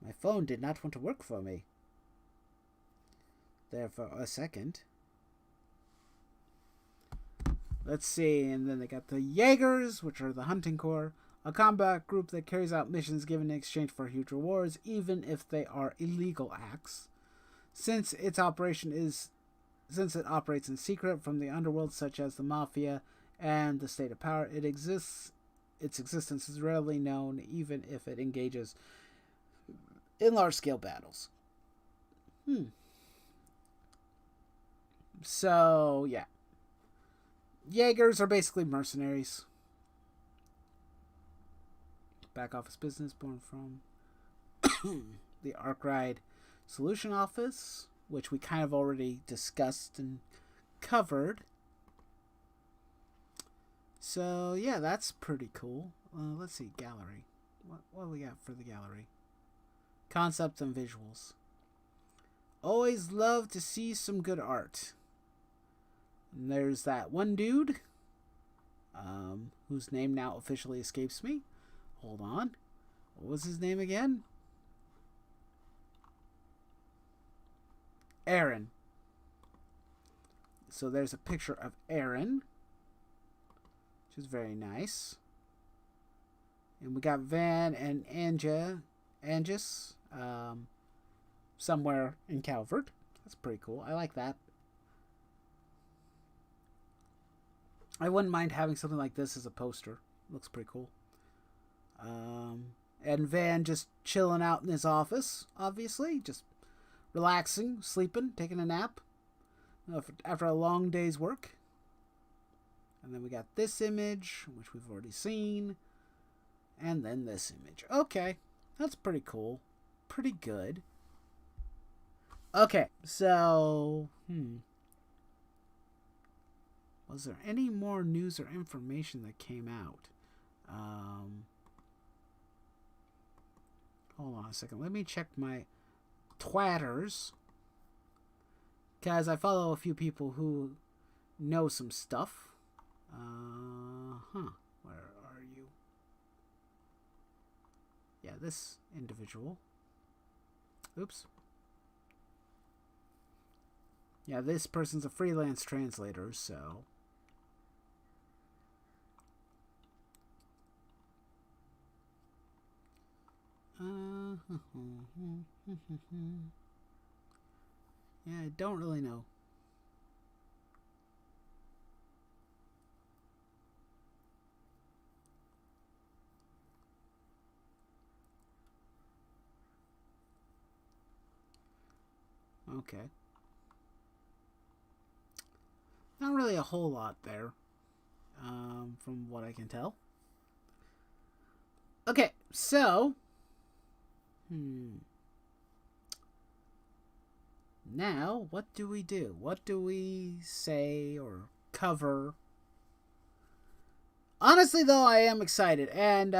[SPEAKER 1] My phone did not want to work for me. There for a second. Let's see, and then they got the Jaegers, which are the hunting corps, a combat group that carries out missions given in exchange for huge rewards, even if they are illegal acts. Since it operates in secret from the underworld, such as the Mafia and the State of Power, it exists its existence is rarely known, even if it engages in large-scale battles. So, yeah. Jaegers are basically mercenaries. Back office business born from the Arkwright Solution Office, which we kind of already discussed and covered. So, yeah, that's pretty cool. Let's see, gallery. What do we got for the gallery? Concepts and visuals. Always love to see some good art. And there's that one dude, whose name now officially escapes me. Hold on. What was his name again? Aaron. So there's a picture of Aaron, which is very nice. And we got Van and Angus, somewhere in Calvert. That's pretty cool. I like that. I wouldn't mind having something like this as a poster. Looks pretty cool. And Van just chilling out in his office, obviously. Just relaxing, sleeping, taking a nap after a long day's work. And then we got this image, which we've already seen. And then this image. Okay, that's pretty cool. Pretty good. Okay, so... Was there any more news or information that came out? Hold on a second. Let me check my twatters. Because I follow a few people who know some stuff. Where are you? Yeah, this individual. Oops. Yeah, this person's a freelance translator, so... Yeah, I don't really know. Okay. Not really a whole lot there, from what I can tell. Okay, so... Now, what do we do? What do we say or cover? Honestly, though, I am excited. And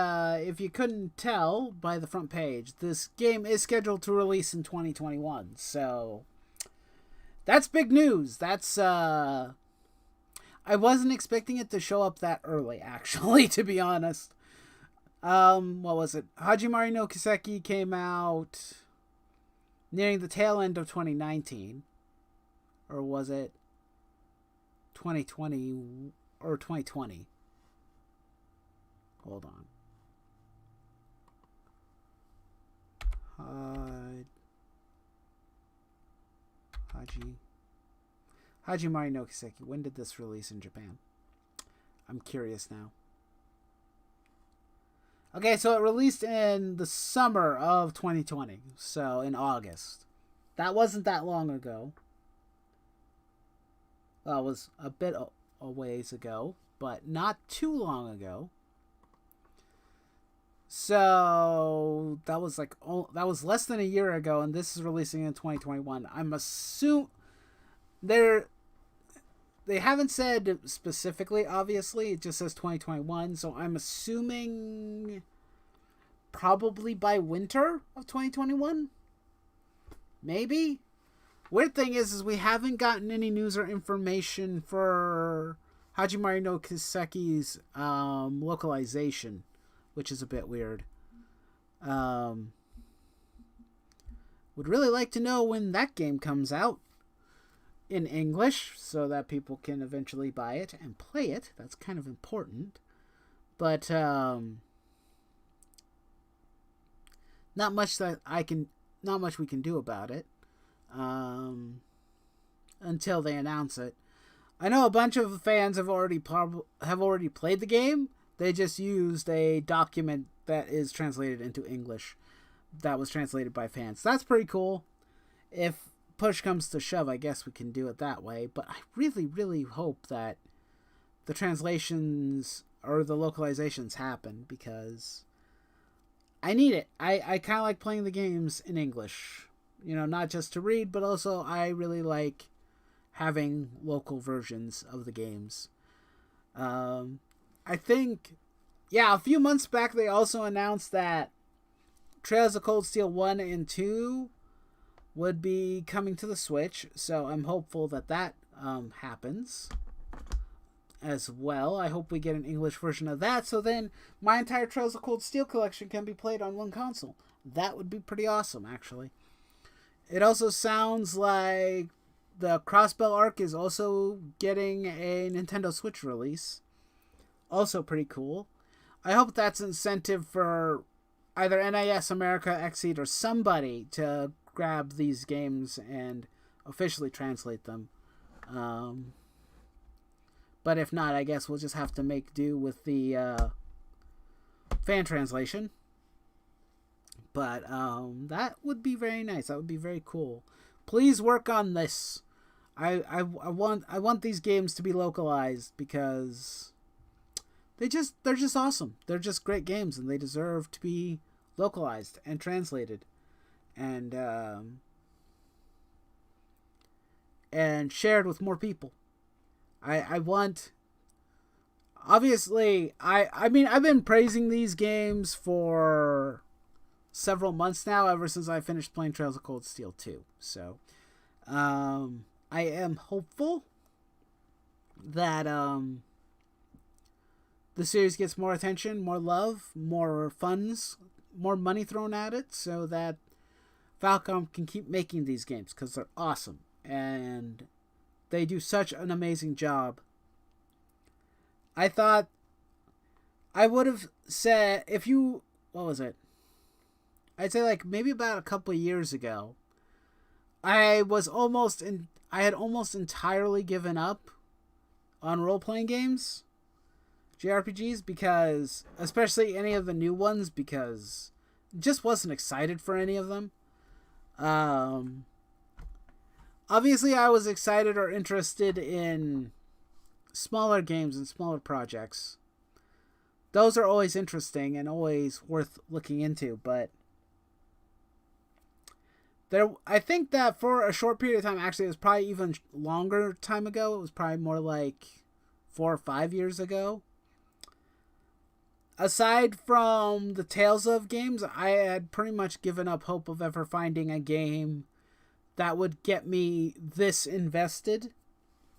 [SPEAKER 1] if you couldn't tell by the front page, this game is scheduled to release in 2021. So, that's big news. That's, I wasn't expecting it to show up that early, actually, to be honest. What was it? Hajimari no Kiseki came out nearing the tail end of 2019. Or was it 2020 or 2020? Hold on. Hajimari no Kiseki. When did this release in Japan? I'm curious now. Okay, so it released in the summer of 2020. So in August. That wasn't that long ago. Well, it was a bit a ways ago, but not too long ago. So that was less than a year ago, and this is releasing in 2021. I'm assuming they haven't said specifically, obviously. It just says 2021, so I'm assuming probably by winter of 2021. Maybe. Weird thing is we haven't gotten any news or information for Hajimari no Kiseki's localization, which is a bit weird. Would really like to know when that game comes out in English so that people can eventually buy it and play it. That's kind of important. But not much we can do about it until they announce it. I know a bunch of fans have already played the game, They just used a document that is translated into English that was translated by fans. That's pretty cool. If push comes to shove, I guess we can do it that way. But I really, really hope that the translations or the localizations happen, because I need it. I kind of like playing the games in English. You know, not just to read, but also I really like having local versions of the games. I think, yeah, a few months back they also announced that Trails of Cold Steel 1 and 2 would be coming to the Switch, so I'm hopeful that that happens as well. I hope we get an English version of that, so then my entire Trails of Cold Steel collection can be played on one console. That would be pretty awesome, actually. It also sounds like the Crossbell Arc is also getting a Nintendo Switch release. Also pretty cool. I hope that's incentive for either NIS America, Xseed, or somebody to grab these games and officially translate them. But if not, I guess we'll just have to make do with the fan translation. But that would be very nice. That would be very cool. Please work on this. I want these games to be localized, because they're just awesome. They're just great games, and they deserve to be localized and translated and shared with more people. I want, obviously, I mean, I've been praising these games for several months now, ever since I finished playing Trails of Cold Steel 2. So I am hopeful that the series gets more attention, more love, more funds, more money thrown at it, so that Falcom can keep making these games, because they're awesome and they do such an amazing job. I thought I would have said, if you, what was it? I'd say like maybe about a couple of years ago, I had almost entirely given up on role-playing games, JRPGs, because, especially any of the new ones, because just wasn't excited for any of them. Obviously, I was excited or interested in smaller games and smaller projects. Those are always interesting and always worth looking into, but I think that for a short period of time, actually, it was probably even longer time ago. It was probably more like 4 or 5 years ago. Aside from the Tales of games, I had pretty much given up hope of ever finding a game that would get me this invested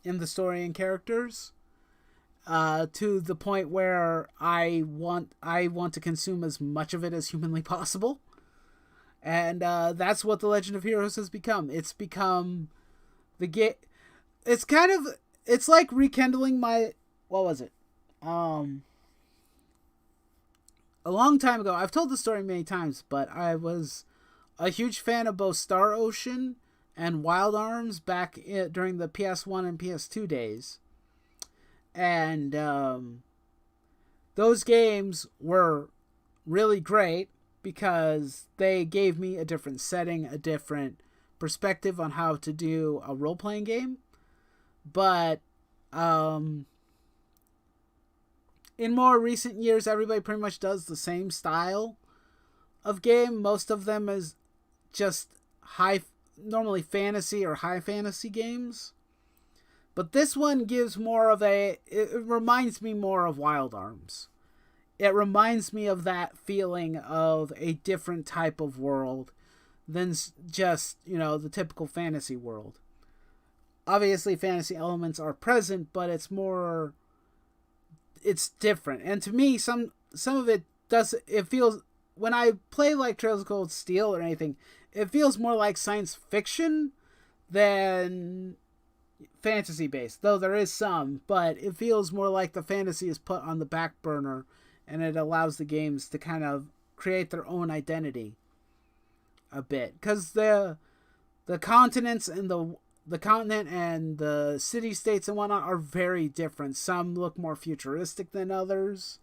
[SPEAKER 1] in the story and characters, to the point where I want to consume as much of it as humanly possible. And that's what The Legend of Heroes has become. It's become the game. It's like rekindling my, what was it? A long time ago, I've told the story many times, but I was a huge fan of both Star Ocean and Wild Arms back during the PS1 and PS2 days. And those games were really great because they gave me a different setting, a different perspective on how to do a role-playing game. But in more recent years, everybody pretty much does the same style of game. Most of them is just normally fantasy or high fantasy games. But this one gives it reminds me more of Wild Arms. It reminds me of that feeling of a different type of world than just, the typical fantasy world. Obviously, fantasy elements are present, but it's different. And to me, some of it feels, when I play like Trails of Cold Steel or anything, it feels more like science fiction than fantasy based, though there is some, but it feels more like the fantasy is put on the back burner and it allows the games to kind of create their own identity a bit, because the continents and the continent and the city states and whatnot are very different. Some look more futuristic than others.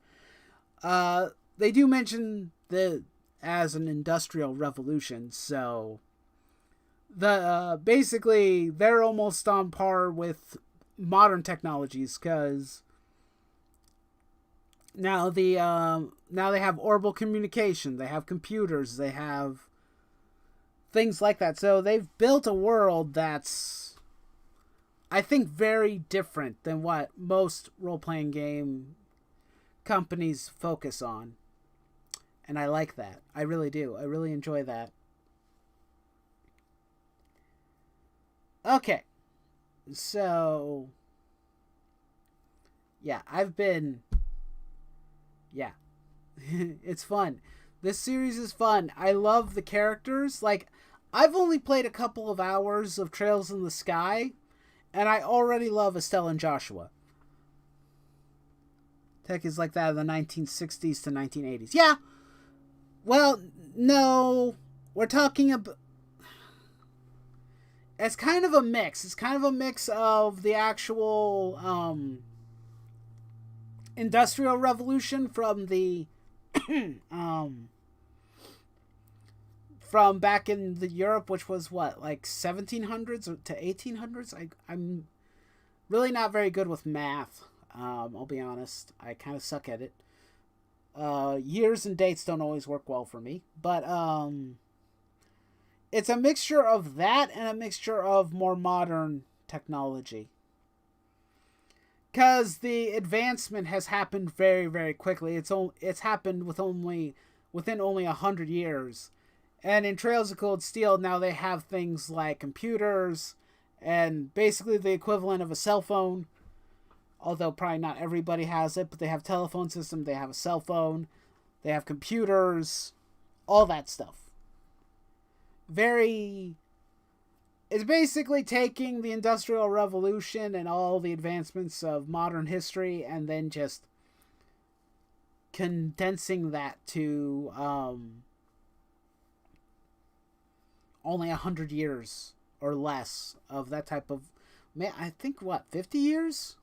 [SPEAKER 1] They do mention the as an industrial revolution, so basically they're almost on par with modern technologies because now now they have orbital communication, they have computers, they have things like that. So they've built a world that's, I think, very different than what most role-playing game companies focus on. And I like that. I really do. I really enjoy that. Okay. So, yeah, yeah. It's fun. This series is fun. I love the characters. Like, I've only played a couple of hours of Trails in the Sky, and I already love Estelle and Joshua. Tech is like that of the 1960s to 1980s. Yeah. Well, no. We're talking about... It's kind of a mix. It's kind of a mix of the actual Industrial Revolution from the... from back in the Europe, which was what, like 1700s to 1800s? I'm really not very good with math. I'll be honest. I kind of suck at it. Years and dates don't always work well for me. But it's a mixture of that and a mixture of more modern technology. Because the advancement has happened very, very quickly. It's happened within only 100 years. And in Trails of Cold Steel, now they have things like computers and basically the equivalent of a cell phone. Although probably not everybody has it, but they have a telephone system, they have a cell phone, they have computers, all that stuff. It's basically taking the Industrial Revolution and all the advancements of modern history and then just condensing that to only 100 years or less of that type of... I think, 50 years?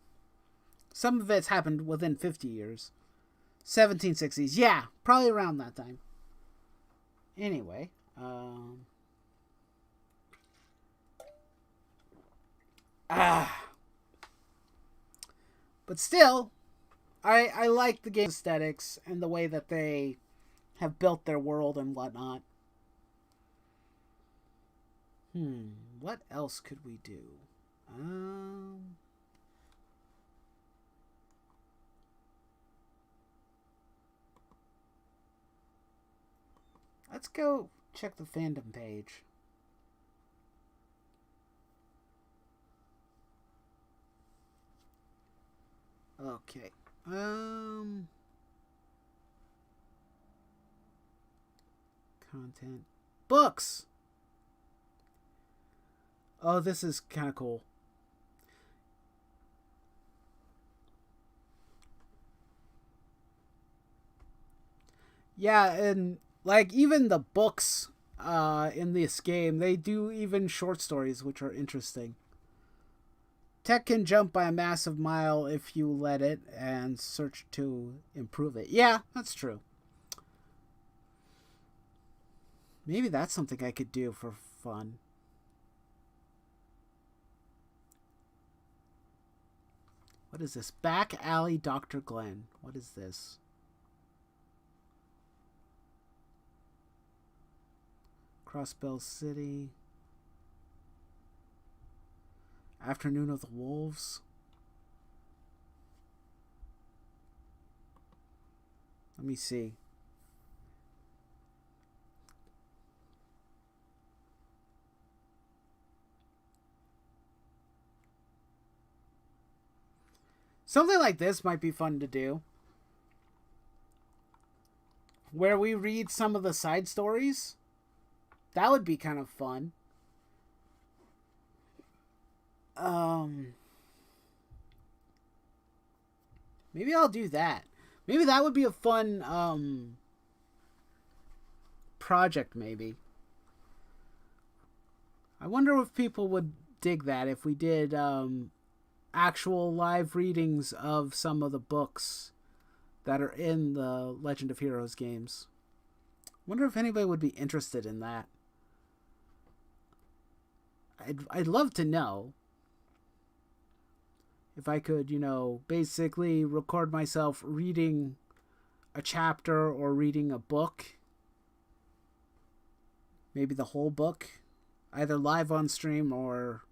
[SPEAKER 1] Some of it's happened within 50 years. 1760s. Yeah, probably around that time. Anyway. But still, I like the game aesthetics and the way that they have built their world and whatnot. What else could we do? Let's go check the fandom page. Okay. Content. Books! Oh, this is kind of cool. Yeah, and like even the books in this game, they do even short stories, which are interesting. Tech can jump by a massive mile if you let it and search to improve it. Yeah, that's true. Maybe that's something I could do for fun. What is this? Back Alley Dr. Glenn. What is this? Crossbell City. Afternoon of the Wolves. Let me see. Something like this might be fun to do. Where we read some of the side stories. That would be kind of fun. Maybe I'll do that. Maybe that would be a fun project, maybe. I wonder if people would dig that if we did actual live readings of some of the books that are in the Legend of Heroes games. Wonder if anybody would be interested in that. I'd love to know if I could, basically record myself reading a chapter or reading a book. Maybe the whole book, either live on stream or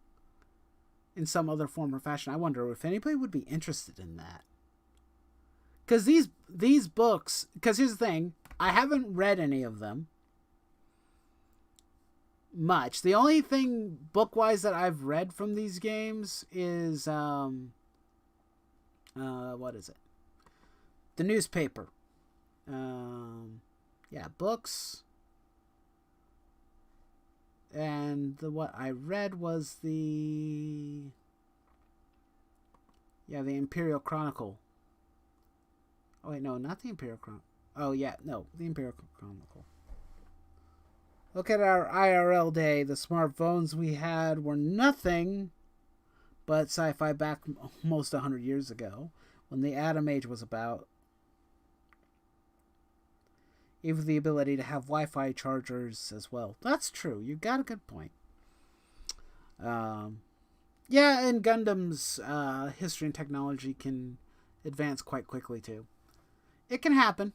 [SPEAKER 1] in some other form or fashion. I wonder if anybody would be interested in that. Because these books, because here's the thing, I haven't read any of them much. The only thing book-wise that I've read from these games is, what is it? The newspaper. Books. And what I read was the Imperial Chronicle. Oh wait, no, not the Imperial Chronicle. Oh yeah, no, the Imperial Chronicle. Look at our IRL day. The smartphones we had were nothing but sci-fi back almost 100 years ago, when the Atom Age was about. Even the ability to have Wi-Fi chargers as well. That's true. You got a good point. And Gundam's history and technology can advance quite quickly too. It can happen.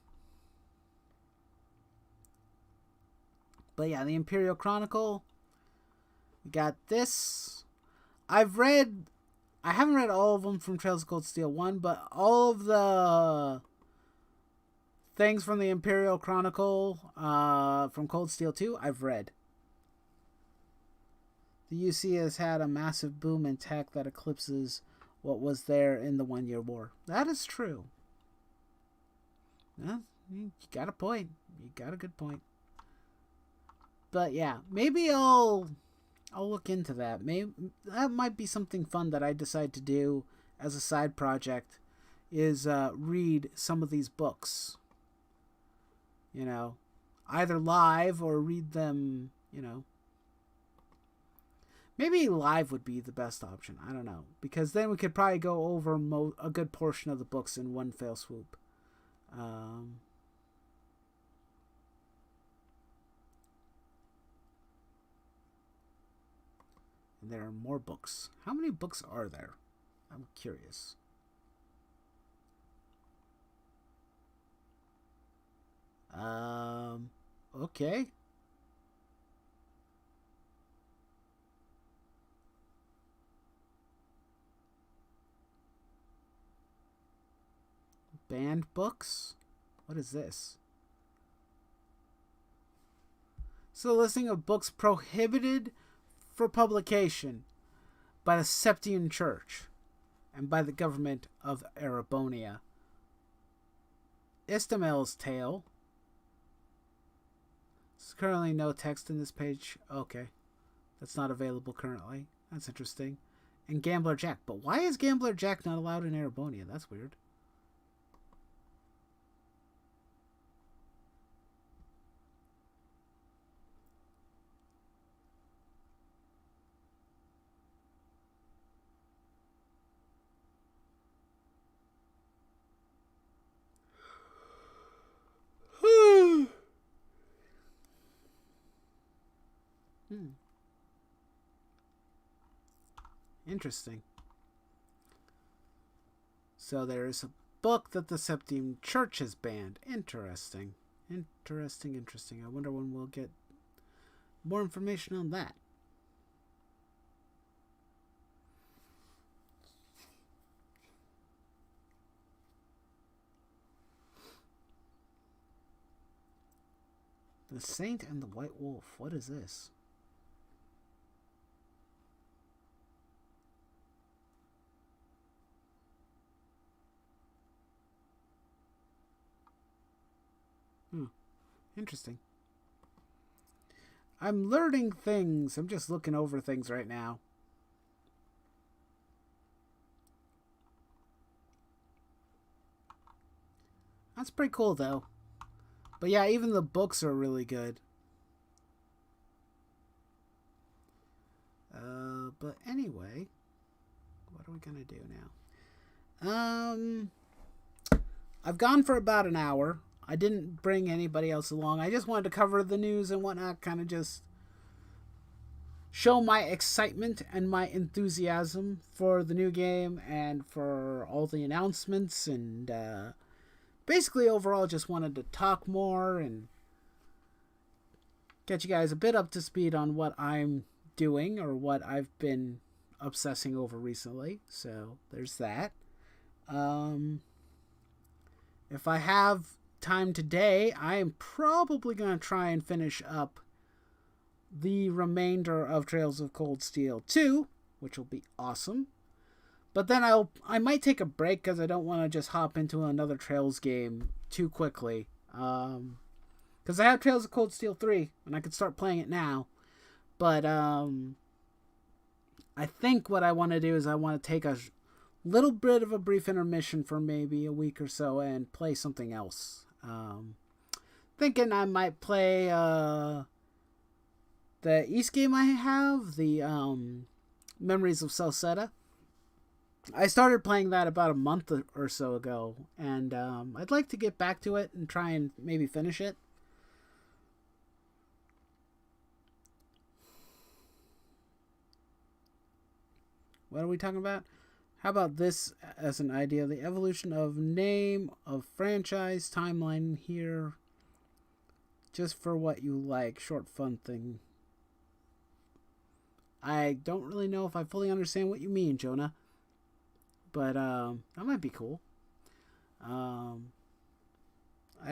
[SPEAKER 1] But yeah, the Imperial Chronicle. We got this. I haven't read all of them from Trails of Cold Steel 1, but all of the things from the Imperial Chronicle from Cold Steel 2, I've read. The UC has had a massive boom in tech that eclipses what was there in the 1 Year War. That is true. Yeah, you got a point. You got a good point. But yeah, maybe I'll look into that. Maybe that might be something fun that I decide to do as a side project, is read some of these books. Either live or read them, Maybe live would be the best option. I don't know. Because then we could probably go over a good portion of the books in one fell swoop. And there are more books. How many books are there? I'm curious. Okay. Banned books? What is this? So, a listing of books prohibited for publication by the Septian Church and by the government of Erebonia. Istamel's Tale. There's currently no text in this page. Okay. That's not available currently. That's interesting. And Gambler Jack. But why is Gambler Jack not allowed in Erebonia? That's weird. Interesting. So there is a book that the Septian Church has banned. Interesting. Interesting. I wonder when we'll get more information on that. The Saint and the White Wolf. What is this? Interesting. I'm learning things. I'm just looking over things right now. That's pretty cool, though. But yeah, even the books are really good. But anyway, what are we gonna do now? I've gone for about an hour. I didn't bring anybody else along. I just wanted to cover the news and whatnot, kind of just show my excitement and my enthusiasm for the new game and for all the announcements, and basically overall just wanted to talk more and get you guys a bit up to speed on what I'm doing or what I've been obsessing over recently. So there's that. If I have time today, I am probably going to try and finish up the remainder of Trails of Cold Steel 2, which will be awesome. But then I might take a break because I don't want to just hop into another Trails game too quickly. Because I have Trails of Cold Steel 3, and I could start playing it now. But I think what I want to do is I want to take a little bit of a brief intermission for maybe a week or so and play something else. Thinking I might play the East game I have, the Memories of Salsetta. I started playing that about a month or so ago, and I'd like to get back to it and try and maybe finish it. What are we talking about? How about this as an idea? The evolution of name of franchise timeline here. Just for what you like. Short fun thing. I don't really know if I fully understand what you mean, Jonah. But that might be cool. I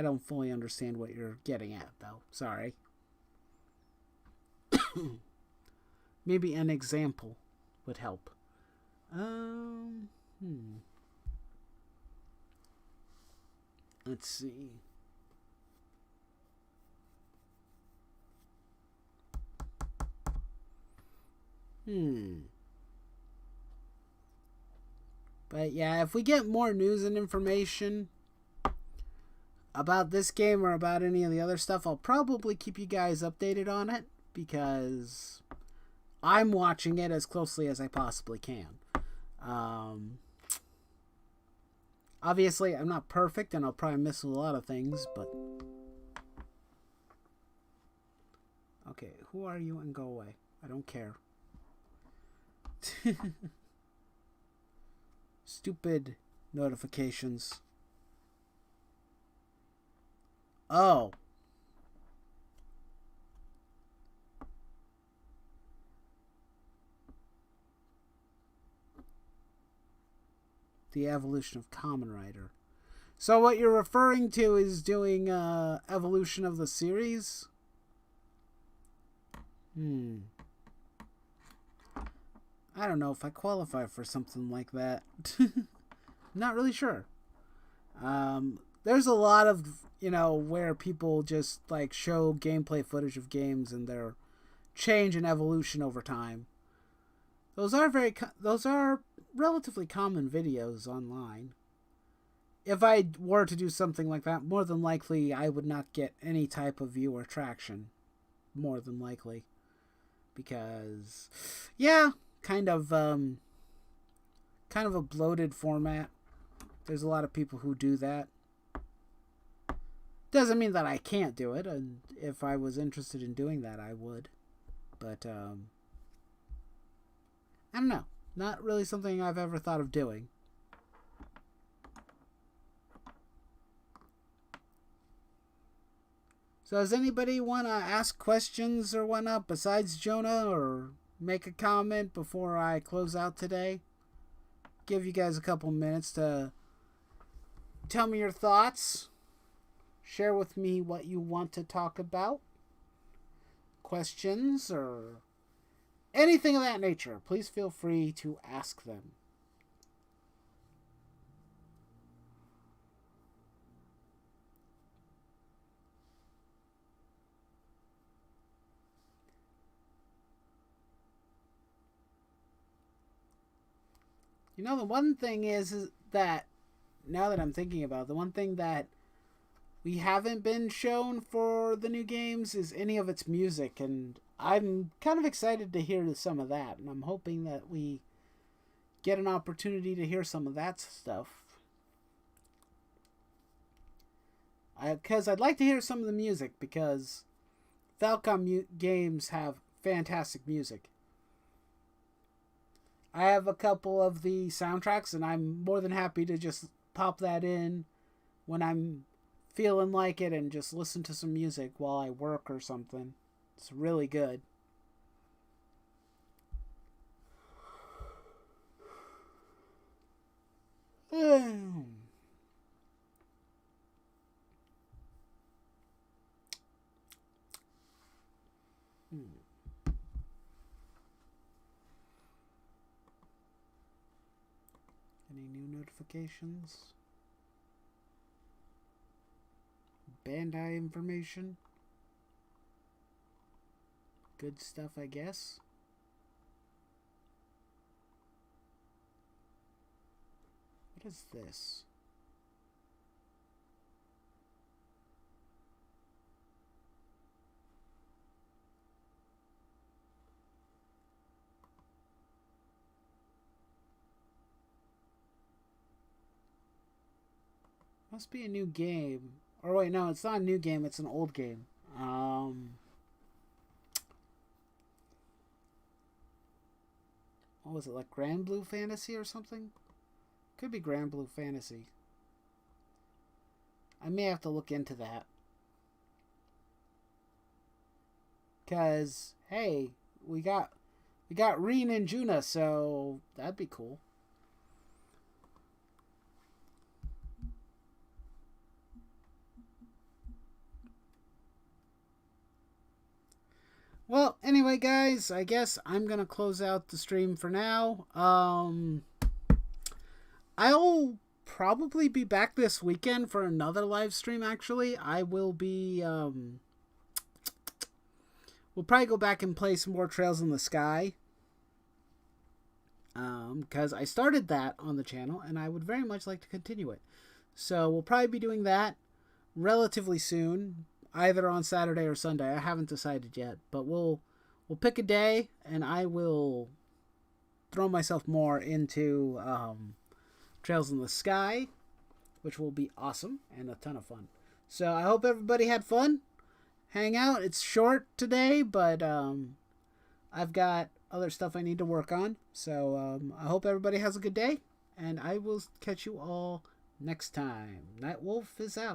[SPEAKER 1] don't fully understand what you're getting at, though. Sorry. Maybe an example would help. Let's see. But yeah, if we get more news and information about this game or about any of the other stuff, I'll probably keep you guys updated on it because I'm watching it as closely as I possibly can. Obviously, I'm not perfect and I'll probably miss a lot of things, but... Okay, who are you and go away? I don't care. Stupid notifications. Oh. The evolution of Kamen Rider. So what you're referring to is doing evolution of the series? I don't know if I qualify for something like that. Not really sure. There's a lot of, where people just like show gameplay footage of games and their change and evolution over time. Those are relatively common videos online. If I were to do something like that, more than likely I would not get any type of viewer traction. More than likely. Because, yeah, kind of a bloated format. There's a lot of people who do that. Doesn't mean that I can't do it, and if I was interested in doing that, I would. But, I don't know. Not really something I've ever thought of doing. So does anybody want to ask questions or whatnot besides Jonah, or make a comment before I close out today? Give you guys a couple minutes to tell me your thoughts. Share with me what you want to talk about. Questions or anything of that nature. Please feel free to ask them. The one thing is that, now that I'm thinking about it, the one thing that we haven't been shown for the new games is any of its music, and I'm kind of excited to hear some of that, and I'm hoping that we get an opportunity to hear some of that stuff. Because I'd like to hear some of the music, because Falcom games have fantastic music. I have a couple of the soundtracks, and I'm more than happy to just pop that in when I'm feeling like it and just listen to some music while I work or something. It's really good. Any new notifications? Bandai information? Good stuff, I guess. What is this? Must be a new game. Or wait, no, it's not a new game, it's an old game. What was it, like Grand Blue Fantasy or something? Could be Grand Blue Fantasy. I may have to look into that. Cause hey, we got Reen and Juna, so that'd be cool. Well, anyway, guys, I guess I'm gonna close out the stream for now. I'll probably be back this weekend for another live stream. Actually, I will be. We'll probably go back and play some more Trails in the Sky. Because I started that on the channel, and I would very much like to continue it. So we'll probably be doing that relatively soon, either on Saturday or Sunday. I haven't decided yet, but we'll pick a day, and I will throw myself more into Trails in the Sky, which will be awesome and a ton of fun. So I hope everybody had fun. Hang out. It's short today, but I've got other stuff I need to work on. So I hope everybody has a good day, and I will catch you all next time. Nightwolf is out.